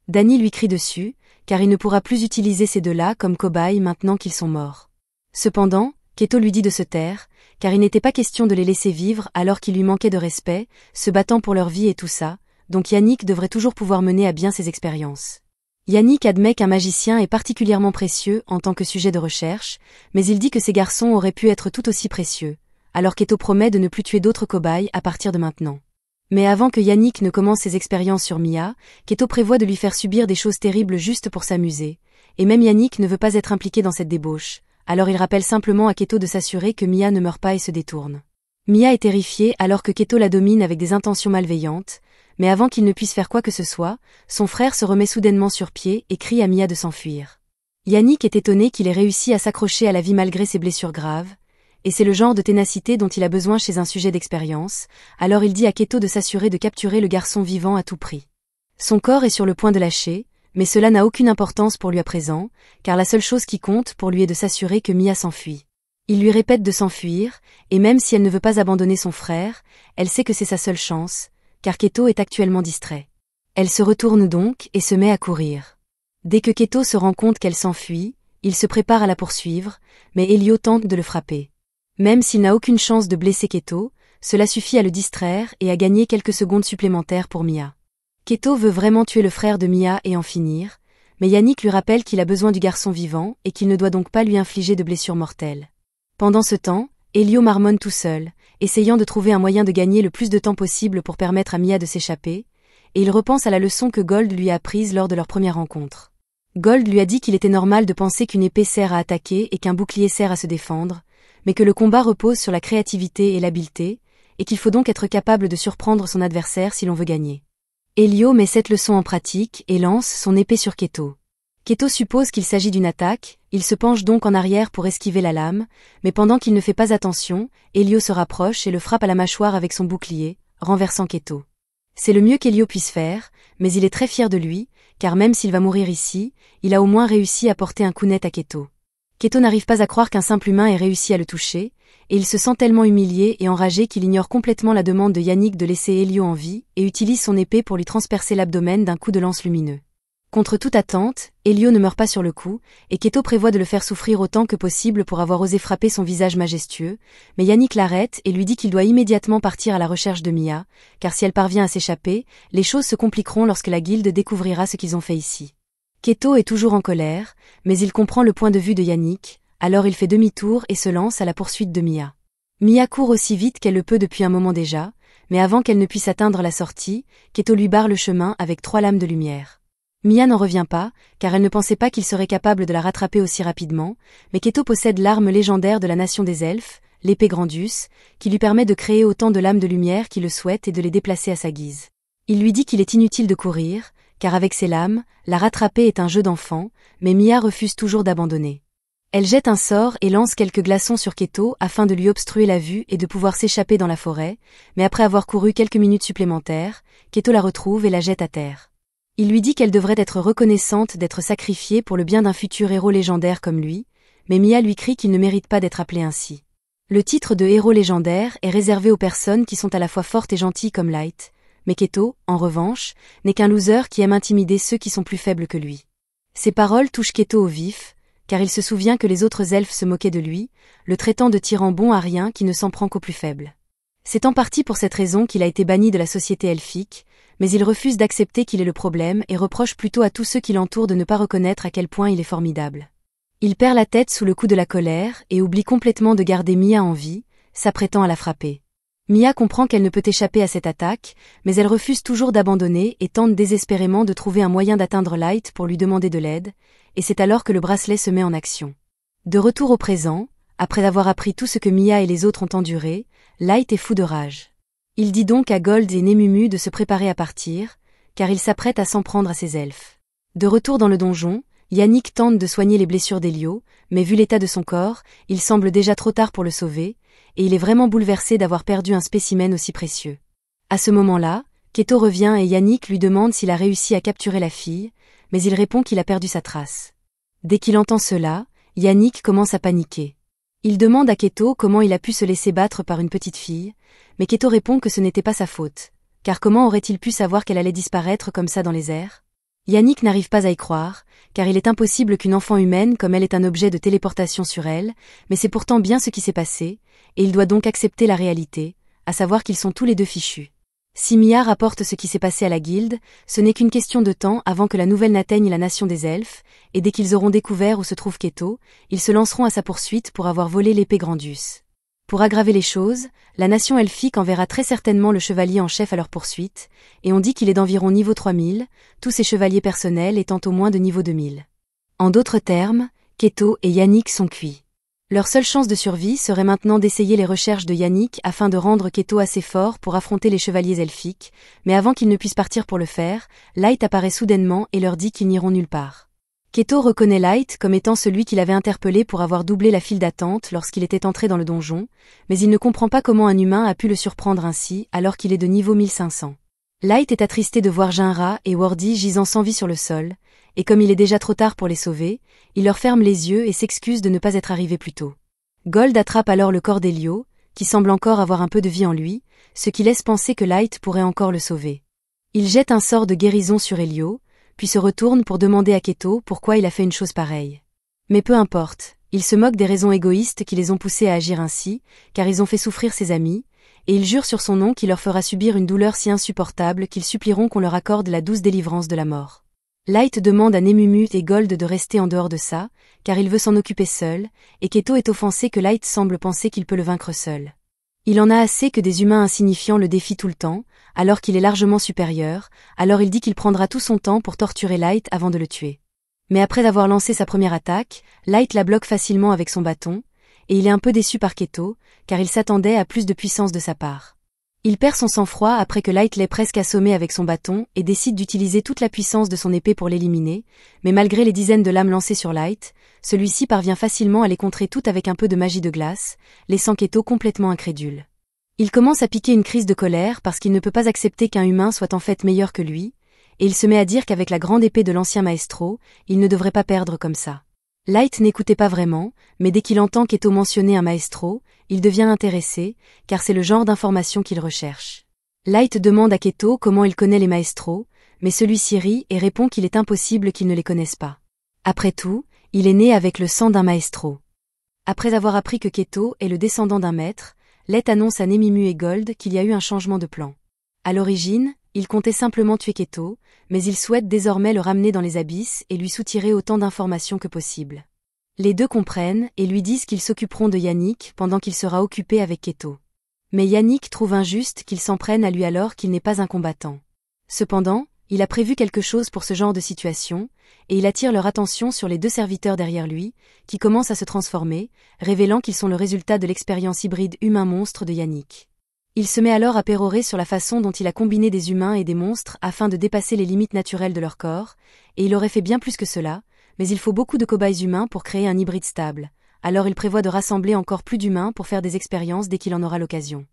Danny lui crie dessus, car il ne pourra plus utiliser ces deux-là comme cobayes maintenant qu'ils sont morts. Cependant, Keto lui dit de se taire, car il n'était pas question de les laisser vivre alors qu'il lui manquait de respect, se battant pour leur vie et tout ça, donc Yannick devrait toujours pouvoir mener à bien ses expériences. Yannick admet qu'un magicien est particulièrement précieux en tant que sujet de recherche, mais il dit que ces garçons auraient pu être tout aussi précieux, alors Keto promet de ne plus tuer d'autres cobayes à partir de maintenant. Mais avant que Yannick ne commence ses expériences sur Mia, Keto prévoit de lui faire subir des choses terribles juste pour s'amuser, et même Yannick ne veut pas être impliqué dans cette débauche, alors il rappelle simplement à Keto de s'assurer que Mia ne meurt pas et se détourne. Mia est terrifiée alors que Keto la domine avec des intentions malveillantes, mais avant qu'il ne puisse faire quoi que ce soit, son frère se remet soudainement sur pied et crie à Mia de s'enfuir. Yannick est étonné qu'il ait réussi à s'accrocher à la vie malgré ses blessures graves, et c'est le genre de ténacité dont il a besoin chez un sujet d'expérience, alors il dit à Keto de s'assurer de capturer le garçon vivant à tout prix. Son corps est sur le point de lâcher, mais cela n'a aucune importance pour lui à présent, car la seule chose qui compte pour lui est de s'assurer que Mia s'enfuit. Il lui répète de s'enfuir, et même si elle ne veut pas abandonner son frère, elle sait que c'est sa seule chance, car Keto est actuellement distrait. Elle se retourne donc et se met à courir. Dès que Keto se rend compte qu'elle s'enfuit, il se prépare à la poursuivre, mais Elio tente de le frapper. Même s'il n'a aucune chance de blesser Keto, cela suffit à le distraire et à gagner quelques secondes supplémentaires pour Mia. Keto veut vraiment tuer le frère de Mia et en finir, mais Yannick lui rappelle qu'il a besoin du garçon vivant et qu'il ne doit donc pas lui infliger de blessures mortelles. Pendant ce temps, Elio marmonne tout seul, essayant de trouver un moyen de gagner le plus de temps possible pour permettre à Mia de s'échapper, et il repense à la leçon que Gold lui a apprise lors de leur première rencontre. Gold lui a dit qu'il était normal de penser qu'une épée sert à attaquer et qu'un bouclier sert à se défendre, mais que le combat repose sur la créativité et l'habileté, et qu'il faut donc être capable de surprendre son adversaire si l'on veut gagner. Elio met cette leçon en pratique et lance son épée sur Keto. Keto suppose qu'il s'agit d'une attaque, il se penche donc en arrière pour esquiver la lame, mais pendant qu'il ne fait pas attention, Elio se rapproche et le frappe à la mâchoire avec son bouclier, renversant Keto. C'est le mieux qu'Elio puisse faire, mais il est très fier de lui, car même s'il va mourir ici, il a au moins réussi à porter un coup net à Keto. Keto n'arrive pas à croire qu'un simple humain ait réussi à le toucher, et il se sent tellement humilié et enragé qu'il ignore complètement la demande de Yannick de laisser Elio en vie et utilise son épée pour lui transpercer l'abdomen d'un coup de lance lumineux. Contre toute attente, Elio ne meurt pas sur le coup, et Keto prévoit de le faire souffrir autant que possible pour avoir osé frapper son visage majestueux, mais Yannick l'arrête et lui dit qu'il doit immédiatement partir à la recherche de Mia, car si elle parvient à s'échapper, les choses se compliqueront lorsque la guilde découvrira ce qu'ils ont fait ici. Keto est toujours en colère, mais il comprend le point de vue de Yannick, alors il fait demi-tour et se lance à la poursuite de Mia. Mia court aussi vite qu'elle le peut depuis un moment déjà, mais avant qu'elle ne puisse atteindre la sortie, Keto lui barre le chemin avec 3 lames de lumière. Mia n'en revient pas, car elle ne pensait pas qu'il serait capable de la rattraper aussi rapidement, mais Keto possède l'arme légendaire de la nation des elfes, l'épée Grandus, qui lui permet de créer autant de lames de lumière qu'il le souhaite et de les déplacer à sa guise. Il lui dit qu'il est inutile de courir, car avec ses lames, la rattraper est un jeu d'enfant, mais Mia refuse toujours d'abandonner. Elle jette un sort et lance quelques glaçons sur Keto afin de lui obstruer la vue et de pouvoir s'échapper dans la forêt, mais après avoir couru quelques minutes supplémentaires, Keto la retrouve et la jette à terre. Il lui dit qu'elle devrait être reconnaissante d'être sacrifiée pour le bien d'un futur héros légendaire comme lui, mais Mia lui crie qu'il ne mérite pas d'être appelé ainsi. Le titre de héros légendaire est réservé aux personnes qui sont à la fois fortes et gentilles comme Light, mais Keto, en revanche, n'est qu'un loser qui aime intimider ceux qui sont plus faibles que lui. Ces paroles touchent Keto au vif, car il se souvient que les autres elfes se moquaient de lui, le traitant de tyran bon à rien qui ne s'en prend qu'aux plus faibles. C'est en partie pour cette raison qu'il a été banni de la société elfique, mais il refuse d'accepter qu'il est le problème et reproche plutôt à tous ceux qui l'entourent de ne pas reconnaître à quel point il est formidable. Il perd la tête sous le coup de la colère et oublie complètement de garder Mia en vie, s'apprêtant à la frapper. Mia comprend qu'elle ne peut échapper à cette attaque, mais elle refuse toujours d'abandonner et tente désespérément de trouver un moyen d'atteindre Light pour lui demander de l'aide, et c'est alors que le bracelet se met en action. De retour au présent, après avoir appris tout ce que Mia et les autres ont enduré, Light est fou de rage. Il dit donc à Gold et Nemumu de se préparer à partir, car il s'apprête à s'en prendre à ses elfes. De retour dans le donjon, Yannick tente de soigner les blessures d'Elio, mais vu l'état de son corps, il semble déjà trop tard pour le sauver, et il est vraiment bouleversé d'avoir perdu un spécimen aussi précieux. À ce moment-là, Keto revient et Yannick lui demande s'il a réussi à capturer la fille, mais il répond qu'il a perdu sa trace. Dès qu'il entend cela, Yannick commence à paniquer. Il demande à Keto comment il a pu se laisser battre par une petite fille, mais Keto répond que ce n'était pas sa faute, car comment aurait-il pu savoir qu'elle allait disparaître comme ça dans les airs ? Yannick n'arrive pas à y croire, car il est impossible qu'une enfant humaine comme elle ait un objet de téléportation sur elle, mais c'est pourtant bien ce qui s'est passé, et il doit donc accepter la réalité, à savoir qu'ils sont tous les deux fichus. Si Mia rapporte ce qui s'est passé à la guilde, ce n'est qu'une question de temps avant que la nouvelle n'atteigne la nation des elfes, et dès qu'ils auront découvert où se trouve Keto, ils se lanceront à sa poursuite pour avoir volé l'épée Grandus. Pour aggraver les choses, la nation elfique enverra très certainement le chevalier en chef à leur poursuite, et on dit qu'il est d'environ niveau 3000, tous ses chevaliers personnels étant au moins de niveau 2000. En d'autres termes, Keto et Yannick sont cuits. Leur seule chance de survie serait maintenant d'essayer les recherches de Yannick afin de rendre Keto assez fort pour affronter les chevaliers elfiques, mais avant qu'ils ne puissent partir pour le faire, Light apparaît soudainement et leur dit qu'ils n'iront nulle part. Keto reconnaît Light comme étant celui qu'il avait interpellé pour avoir doublé la file d'attente lorsqu'il était entré dans le donjon, mais il ne comprend pas comment un humain a pu le surprendre ainsi alors qu'il est de niveau 1500. Light est attristé de voir Jinra et Wardy gisant sans vie sur le sol, et comme il est déjà trop tard pour les sauver, il leur ferme les yeux et s'excuse de ne pas être arrivé plus tôt. Gold attrape alors le corps d'Elio, qui semble encore avoir un peu de vie en lui, ce qui laisse penser que Light pourrait encore le sauver. Il jette un sort de guérison sur Elio, puis se retourne pour demander à Keto pourquoi il a fait une chose pareille. Mais peu importe, il se moque des raisons égoïstes qui les ont poussés à agir ainsi, car ils ont fait souffrir ses amis, et il jure sur son nom qu'il leur fera subir une douleur si insupportable qu'ils supplieront qu'on leur accorde la douce délivrance de la mort. Light demande à Nemumu et Gold de rester en dehors de ça, car il veut s'en occuper seul, et Keto est offensé que Light semble penser qu'il peut le vaincre seul. Il en a assez que des humains insignifiants le défient tout le temps, alors qu'il est largement supérieur, alors il dit qu'il prendra tout son temps pour torturer Light avant de le tuer. Mais après avoir lancé sa première attaque, Light la bloque facilement avec son bâton, et il est un peu déçu par Keto, car il s'attendait à plus de puissance de sa part. Il perd son sang-froid après que Light l'ait presque assommé avec son bâton et décide d'utiliser toute la puissance de son épée pour l'éliminer, mais malgré les dizaines de lames lancées sur Light, celui-ci parvient facilement à les contrer toutes avec un peu de magie de glace, laissant Keto complètement incrédule. Il commence à piquer une crise de colère parce qu'il ne peut pas accepter qu'un humain soit en fait meilleur que lui, et il se met à dire qu'avec la grande épée de l'ancien maestro, il ne devrait pas perdre comme ça. Light n'écoutait pas vraiment, mais dès qu'il entend Keto mentionner un maestro, il devient intéressé, car c'est le genre d'information qu'il recherche. Light demande à Keto comment il connaît les maestros, mais celui-ci rit et répond qu'il est impossible qu'il ne les connaisse pas. Après tout, il est né avec le sang d'un maestro. Après avoir appris que Keto est le descendant d'un maître, Light annonce à Nemumu et Gold qu'il y a eu un changement de plan. À l'origine, il comptait simplement tuer Keto, mais il souhaite désormais le ramener dans les abysses et lui soutirer autant d'informations que possible. Les deux comprennent et lui disent qu'ils s'occuperont de Yannick pendant qu'il sera occupé avec Keto. Mais Yannick trouve injuste qu'ils s'en prennent à lui alors qu'il n'est pas un combattant. Cependant, il a prévu quelque chose pour ce genre de situation, et il attire leur attention sur les deux serviteurs derrière lui, qui commencent à se transformer, révélant qu'ils sont le résultat de l'expérience hybride humain-monstre de Yannick. Il se met alors à pérorer sur la façon dont il a combiné des humains et des monstres afin de dépasser les limites naturelles de leur corps, et il aurait fait bien plus que cela, mais il faut beaucoup de cobayes humains pour créer un hybride stable, alors il prévoit de rassembler encore plus d'humains pour faire des expériences dès qu'il en aura l'occasion.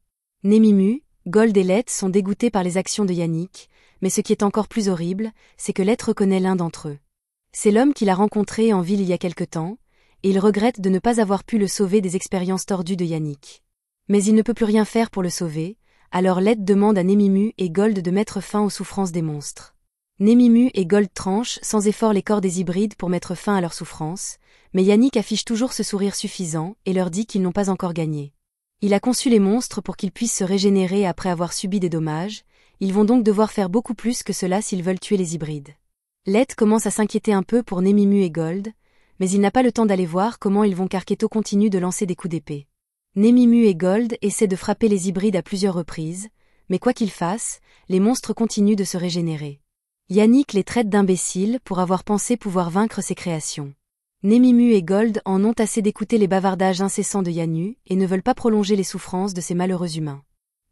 Nemumu, Gold et Let sont dégoûtés par les actions de Yannick, mais ce qui est encore plus horrible, c'est que Let reconnaît l'un d'entre eux. C'est l'homme qu'il a rencontré en ville il y a quelque temps, et il regrette de ne pas avoir pu le sauver des expériences tordues de Yannick. Mais il ne peut plus rien faire pour le sauver, alors Let demande à Nemumu et Gold de mettre fin aux souffrances des monstres. Nemumu et Gold tranchent sans effort les corps des hybrides pour mettre fin à leurs souffrances, mais Yannick affiche toujours ce sourire suffisant et leur dit qu'ils n'ont pas encore gagné. Il a conçu les monstres pour qu'ils puissent se régénérer après avoir subi des dommages, ils vont donc devoir faire beaucoup plus que cela s'ils veulent tuer les hybrides. Let commence à s'inquiéter un peu pour Nemumu et Gold, mais il n'a pas le temps d'aller voir comment ils vont car Keto continue de lancer des coups d'épée. Nemumu et Gold essaient de frapper les hybrides à plusieurs reprises, mais quoi qu'ils fassent, les monstres continuent de se régénérer. Yannick les traite d'imbéciles pour avoir pensé pouvoir vaincre ses créations. Nemumu et Gold en ont assez d'écouter les bavardages incessants de Yanu et ne veulent pas prolonger les souffrances de ces malheureux humains.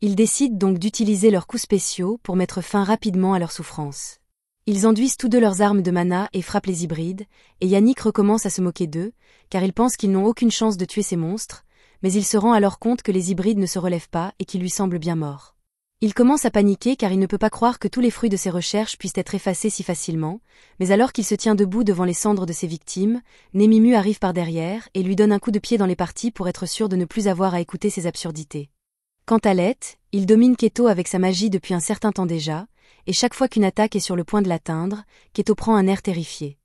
Ils décident donc d'utiliser leurs coups spéciaux pour mettre fin rapidement à leurs souffrances. Ils enduisent tous deux leurs armes de mana et frappent les hybrides, et Yannick recommence à se moquer d'eux, car il pense qu'ils n'ont aucune chance de tuer ces monstres, mais il se rend alors compte que les hybrides ne se relèvent pas et qu'ils lui semblent bien morts. Il commence à paniquer car il ne peut pas croire que tous les fruits de ses recherches puissent être effacés si facilement, mais alors qu'il se tient debout devant les cendres de ses victimes, Nemumu arrive par derrière et lui donne un coup de pied dans les parties pour être sûr de ne plus avoir à écouter ses absurdités. Quant à Let, il domine Keto avec sa magie depuis un certain temps déjà, et chaque fois qu'une attaque est sur le point de l'atteindre, Keto prend un air terrifié.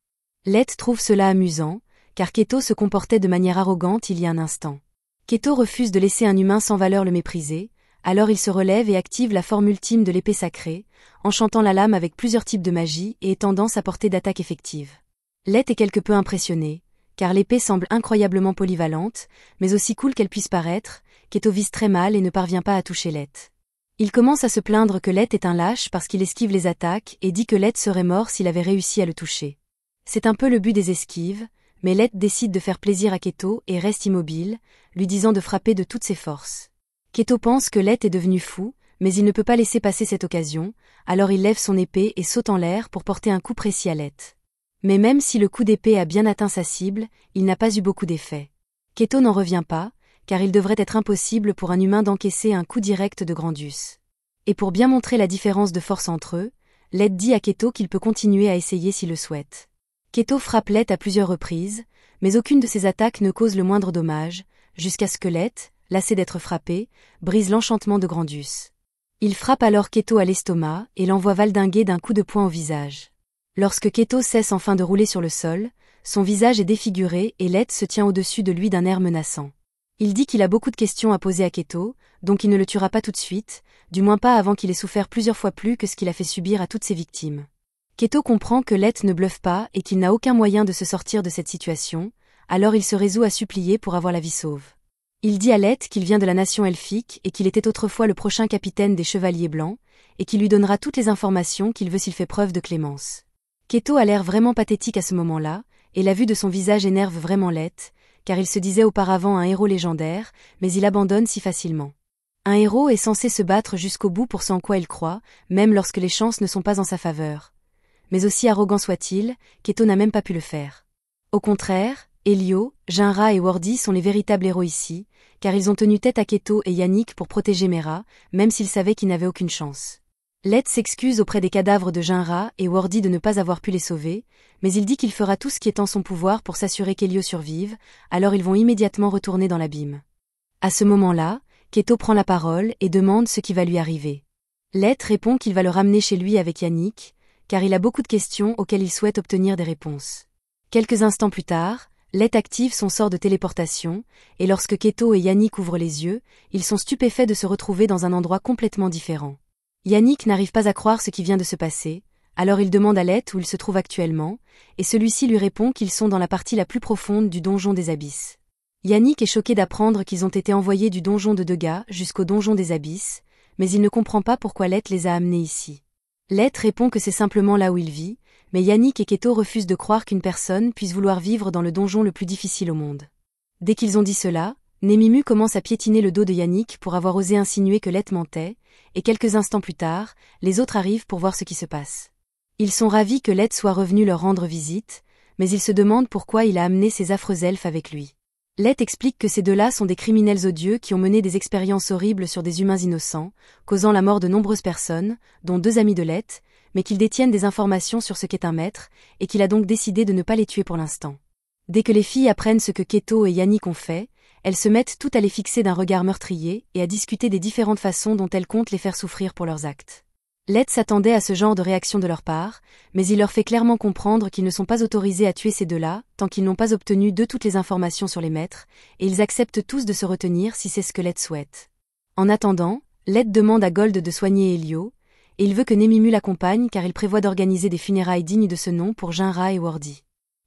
Let trouve cela amusant, car Keto se comportait de manière arrogante il y a un instant. Keto refuse de laisser un humain sans valeur le mépriser, alors il se relève et active la forme ultime de l'épée sacrée, enchantant la lame avec plusieurs types de magie et étendant sa portée d'attaque effective. Let est quelque peu impressionné, car l'épée semble incroyablement polyvalente, mais aussi cool qu'elle puisse paraître, Keto vise très mal et ne parvient pas à toucher Let. Il commence à se plaindre que Let est un lâche parce qu'il esquive les attaques et dit que Let serait mort s'il avait réussi à le toucher. C'est un peu le but des esquives, mais Let décide de faire plaisir à Keto et reste immobile, lui disant de frapper de toutes ses forces. Keto pense que Let est devenu fou, mais il ne peut pas laisser passer cette occasion, alors il lève son épée et saute en l'air pour porter un coup précis à Let. Mais même si le coup d'épée a bien atteint sa cible, il n'a pas eu beaucoup d'effet. Keto n'en revient pas, car il devrait être impossible pour un humain d'encaisser un coup direct de Grandus. Et pour bien montrer la différence de force entre eux, Let dit à Keto qu'il peut continuer à essayer s'il le souhaite. Keto frappe Let à plusieurs reprises, mais aucune de ses attaques ne cause le moindre dommage, jusqu'à ce que Let, lassé d'être frappé, brise l'enchantement de Grandus. Il frappe alors Keto à l'estomac et l'envoie valdinguer d'un coup de poing au visage. Lorsque Keto cesse enfin de rouler sur le sol, son visage est défiguré et Let se tient au-dessus de lui d'un air menaçant. Il dit qu'il a beaucoup de questions à poser à Keto, donc il ne le tuera pas tout de suite, du moins pas avant qu'il ait souffert plusieurs fois plus que ce qu'il a fait subir à toutes ses victimes. Keto comprend que Let ne bluffe pas et qu'il n'a aucun moyen de se sortir de cette situation, alors il se résout à supplier pour avoir la vie sauve. Il dit à Let qu'il vient de la nation elfique et qu'il était autrefois le prochain capitaine des Chevaliers Blancs, et qu'il lui donnera toutes les informations qu'il veut s'il fait preuve de clémence. Keto a l'air vraiment pathétique à ce moment-là, et la vue de son visage énerve vraiment Let, car il se disait auparavant un héros légendaire, mais il abandonne si facilement. Un héros est censé se battre jusqu'au bout pour ce en quoi il croit, même lorsque les chances ne sont pas en sa faveur. Mais aussi arrogant soit-il, Keto n'a même pas pu le faire. Au contraire, Elio, Jinra et Wardy sont les véritables héros ici, car ils ont tenu tête à Keto et Yannick pour protéger Mera, même s'ils savaient qu'ils n'avaient aucune chance. Let s'excuse auprès des cadavres de Jinra et Wardy de ne pas avoir pu les sauver, mais il dit qu'il fera tout ce qui est en son pouvoir pour s'assurer qu'Elio survive, alors ils vont immédiatement retourner dans l'abîme. À ce moment-là, Keto prend la parole et demande ce qui va lui arriver. Let répond qu'il va le ramener chez lui avec Yannick, car il a beaucoup de questions auxquelles il souhaite obtenir des réponses. Quelques instants plus tard, Let active son sort de téléportation, et lorsque Keto et Yannick ouvrent les yeux, ils sont stupéfaits de se retrouver dans un endroit complètement différent. Yannick n'arrive pas à croire ce qui vient de se passer, alors il demande à Let où il se trouve actuellement, et celui-ci lui répond qu'ils sont dans la partie la plus profonde du donjon des abysses. Yannick est choqué d'apprendre qu'ils ont été envoyés du donjon de Dega jusqu'au donjon des abysses, mais il ne comprend pas pourquoi Let les a amenés ici. Let répond que c'est simplement là où il vit, mais Yannick et Keto refusent de croire qu'une personne puisse vouloir vivre dans le donjon le plus difficile au monde. Dès qu'ils ont dit cela, Nemimu commence à piétiner le dos de Yannick pour avoir osé insinuer que Let mentait, et quelques instants plus tard, les autres arrivent pour voir ce qui se passe. Ils sont ravis que Let soit revenu leur rendre visite, mais ils se demandent pourquoi il a amené ces affreux elfes avec lui. Let explique que ces deux-là sont des criminels odieux qui ont mené des expériences horribles sur des humains innocents, causant la mort de nombreuses personnes, dont 2 amis de Let, mais qu'ils détiennent des informations sur ce qu'est un maître, et qu'il a donc décidé de ne pas les tuer pour l'instant. Dès que les filles apprennent ce que Keto et Yannick ont fait, elles se mettent toutes à les fixer d'un regard meurtrier et à discuter des différentes façons dont elles comptent les faire souffrir pour leurs actes. Let s'attendait à ce genre de réaction de leur part, mais il leur fait clairement comprendre qu'ils ne sont pas autorisés à tuer ces deux-là, tant qu'ils n'ont pas obtenu d'eux toutes les informations sur les maîtres, et ils acceptent tous de se retenir si c'est ce que Let souhaite. En attendant, Let demande à Gold de soigner Elio, et il veut que Nemimu l'accompagne car il prévoit d'organiser des funérailles dignes de ce nom pour Jinra et Wardy.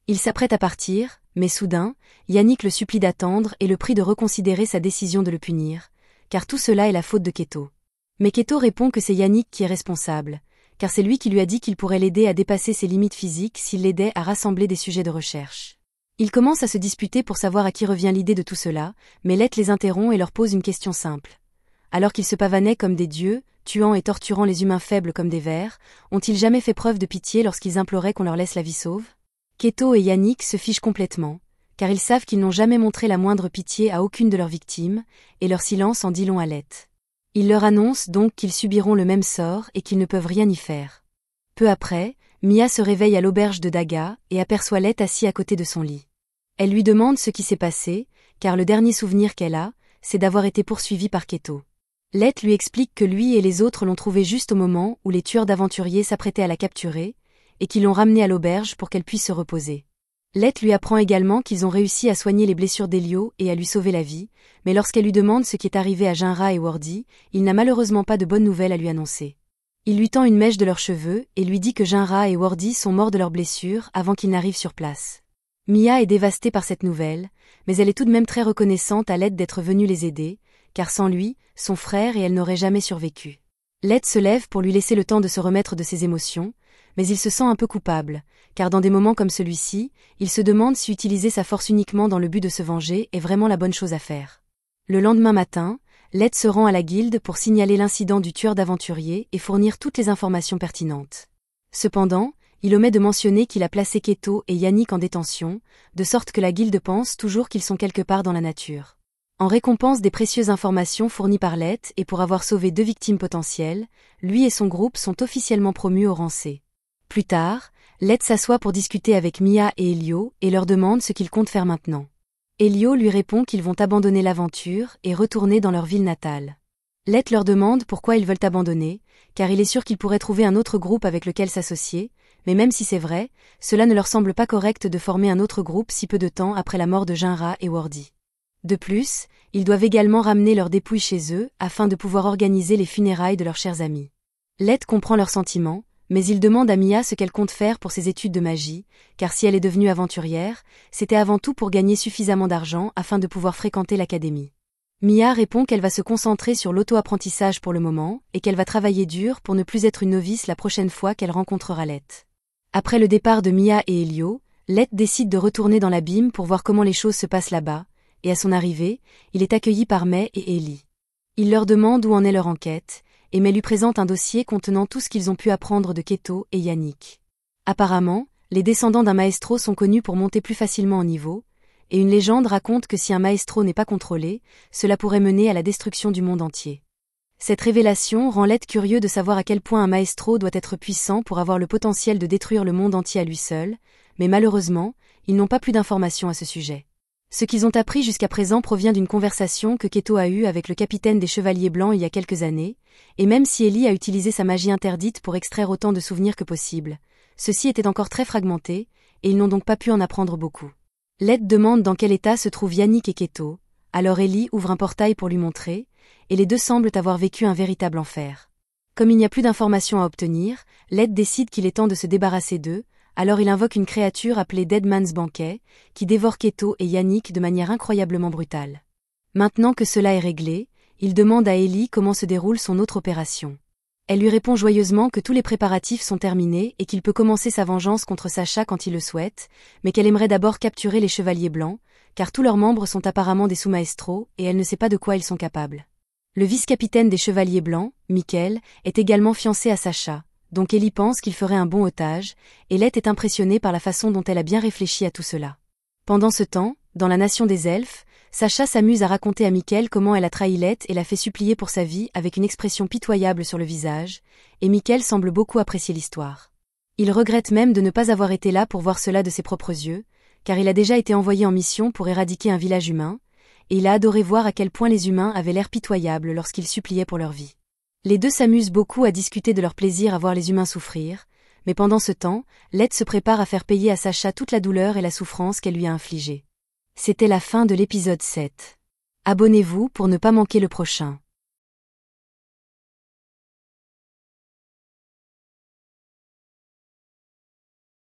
Il s'apprête à partir, mais soudain, Yannick le supplie d'attendre et le prie de reconsidérer sa décision de le punir, car tout cela est la faute de Keto. Mais Keto répond que c'est Yannick qui est responsable, car c'est lui qui lui a dit qu'il pourrait l'aider à dépasser ses limites physiques s'il l'aidait à rassembler des sujets de recherche. Ils commencent à se disputer pour savoir à qui revient l'idée de tout cela, mais Let les interrompt et leur pose une question simple. Alors qu'ils se pavanaient comme des dieux, tuant et torturant les humains faibles comme des vers, ont-ils jamais fait preuve de pitié lorsqu'ils imploraient qu'on leur laisse la vie sauve ? Keto et Yannick se fichent complètement, car ils savent qu'ils n'ont jamais montré la moindre pitié à aucune de leurs victimes, et leur silence en dit long à Let. Ils leur annoncent donc qu'ils subiront le même sort et qu'ils ne peuvent rien y faire. Peu après, Mia se réveille à l'auberge de Daga et aperçoit Let assis à côté de son lit. Elle lui demande ce qui s'est passé, car le dernier souvenir qu'elle a, c'est d'avoir été poursuivie par Keto. Let lui explique que lui et les autres l'ont trouvée juste au moment où les tueurs d'aventuriers s'apprêtaient à la capturer, et qu'ils l'ont ramenée à l'auberge pour qu'elle puisse se reposer. Let lui apprend également qu'ils ont réussi à soigner les blessures d'Elio et à lui sauver la vie, mais lorsqu'elle lui demande ce qui est arrivé à Jinra et Wardy, il n'a malheureusement pas de bonnes nouvelles à lui annoncer. Il lui tend une mèche de leurs cheveux et lui dit que Jinra et Wardy sont morts de leurs blessures avant qu'ils n'arrivent sur place. Mia est dévastée par cette nouvelle, mais elle est tout de même très reconnaissante à Let d'être venue les aider, car sans lui, son frère et elle n'auraient jamais survécu. Lett se lève pour lui laisser le temps de se remettre de ses émotions, mais il se sent un peu coupable, car dans des moments comme celui-ci, il se demande si utiliser sa force uniquement dans le but de se venger est vraiment la bonne chose à faire. Le lendemain matin, Lett se rend à la guilde pour signaler l'incident du tueur d'aventuriers et fournir toutes les informations pertinentes. Cependant, il omet de mentionner qu'il a placé Keto et Yannick en détention, de sorte que la guilde pense toujours qu'ils sont quelque part dans la nature. En récompense des précieuses informations fournies par Lett et pour avoir sauvé 2 victimes potentielles, lui et son groupe sont officiellement promus au rang C. Plus tard, Lett s'assoit pour discuter avec Mia et Elio et leur demande ce qu'ils comptent faire maintenant. Elio lui répond qu'ils vont abandonner l'aventure et retourner dans leur ville natale. Lett leur demande pourquoi ils veulent abandonner, car il est sûr qu'ils pourraient trouver un autre groupe avec lequel s'associer, mais même si c'est vrai, cela ne leur semble pas correct de former un autre groupe si peu de temps après la mort de Jinra et Wardy. De plus, ils doivent également ramener leurs dépouilles chez eux afin de pouvoir organiser les funérailles de leurs chers amis. Lett comprend leurs sentiments, mais il demande à Mia ce qu'elle compte faire pour ses études de magie, car si elle est devenue aventurière, c'était avant tout pour gagner suffisamment d'argent afin de pouvoir fréquenter l'académie. Mia répond qu'elle va se concentrer sur l'auto-apprentissage pour le moment et qu'elle va travailler dur pour ne plus être une novice la prochaine fois qu'elle rencontrera Lett. Après le départ de Mia et Elio, Lett décide de retourner dans l'abîme pour voir comment les choses se passent là-bas, et à son arrivée, il est accueilli par May et Ellie. Il leur demande où en est leur enquête, et May lui présente un dossier contenant tout ce qu'ils ont pu apprendre de Keto et Yannick. Apparemment, les descendants d'un maestro sont connus pour monter plus facilement en niveau, et une légende raconte que si un maestro n'est pas contrôlé, cela pourrait mener à la destruction du monde entier. Cette révélation rend Lett curieux de savoir à quel point un maestro doit être puissant pour avoir le potentiel de détruire le monde entier à lui seul, mais malheureusement, ils n'ont pas plus d'informations à ce sujet. Ce qu'ils ont appris jusqu'à présent provient d'une conversation que Keto a eue avec le capitaine des Chevaliers Blancs il y a quelques années, et même si Ellie a utilisé sa magie interdite pour extraire autant de souvenirs que possible, ceux-ci étaient encore très fragmentés, et ils n'ont donc pas pu en apprendre beaucoup. Lett demande dans quel état se trouvent Yannick et Keto, alors Ellie ouvre un portail pour lui montrer, et les deux semblent avoir vécu un véritable enfer. Comme il n'y a plus d'informations à obtenir, Lett décide qu'il est temps de se débarrasser d'eux, alors il invoque une créature appelée Deadman's Banquet, qui dévore Keto et Yannick de manière incroyablement brutale. Maintenant que cela est réglé, il demande à Ellie comment se déroule son autre opération. Elle lui répond joyeusement que tous les préparatifs sont terminés et qu'il peut commencer sa vengeance contre Sasha quand il le souhaite, mais qu'elle aimerait d'abord capturer les Chevaliers Blancs, car tous leurs membres sont apparemment des sous-maestros et elle ne sait pas de quoi ils sont capables. Le vice-capitaine des Chevaliers Blancs, Mikkel, est également fiancé à Sasha, donc Ellie pense qu'il ferait un bon otage, et Lett est impressionné par la façon dont elle a bien réfléchi à tout cela. Pendant ce temps, dans la nation des elfes, Sasha s'amuse à raconter à Mikkel comment elle a trahi Lett et l'a fait supplier pour sa vie avec une expression pitoyable sur le visage, et Mikkel semble beaucoup apprécier l'histoire. Il regrette même de ne pas avoir été là pour voir cela de ses propres yeux, car il a déjà été envoyé en mission pour éradiquer un village humain, et il a adoré voir à quel point les humains avaient l'air pitoyables lorsqu'ils suppliaient pour leur vie. Les deux s'amusent beaucoup à discuter de leur plaisir à voir les humains souffrir, mais pendant ce temps, Lett se prépare à faire payer à Sasha toute la douleur et la souffrance qu'elle lui a infligée. C'était la fin de l'épisode 7. Abonnez-vous pour ne pas manquer le prochain.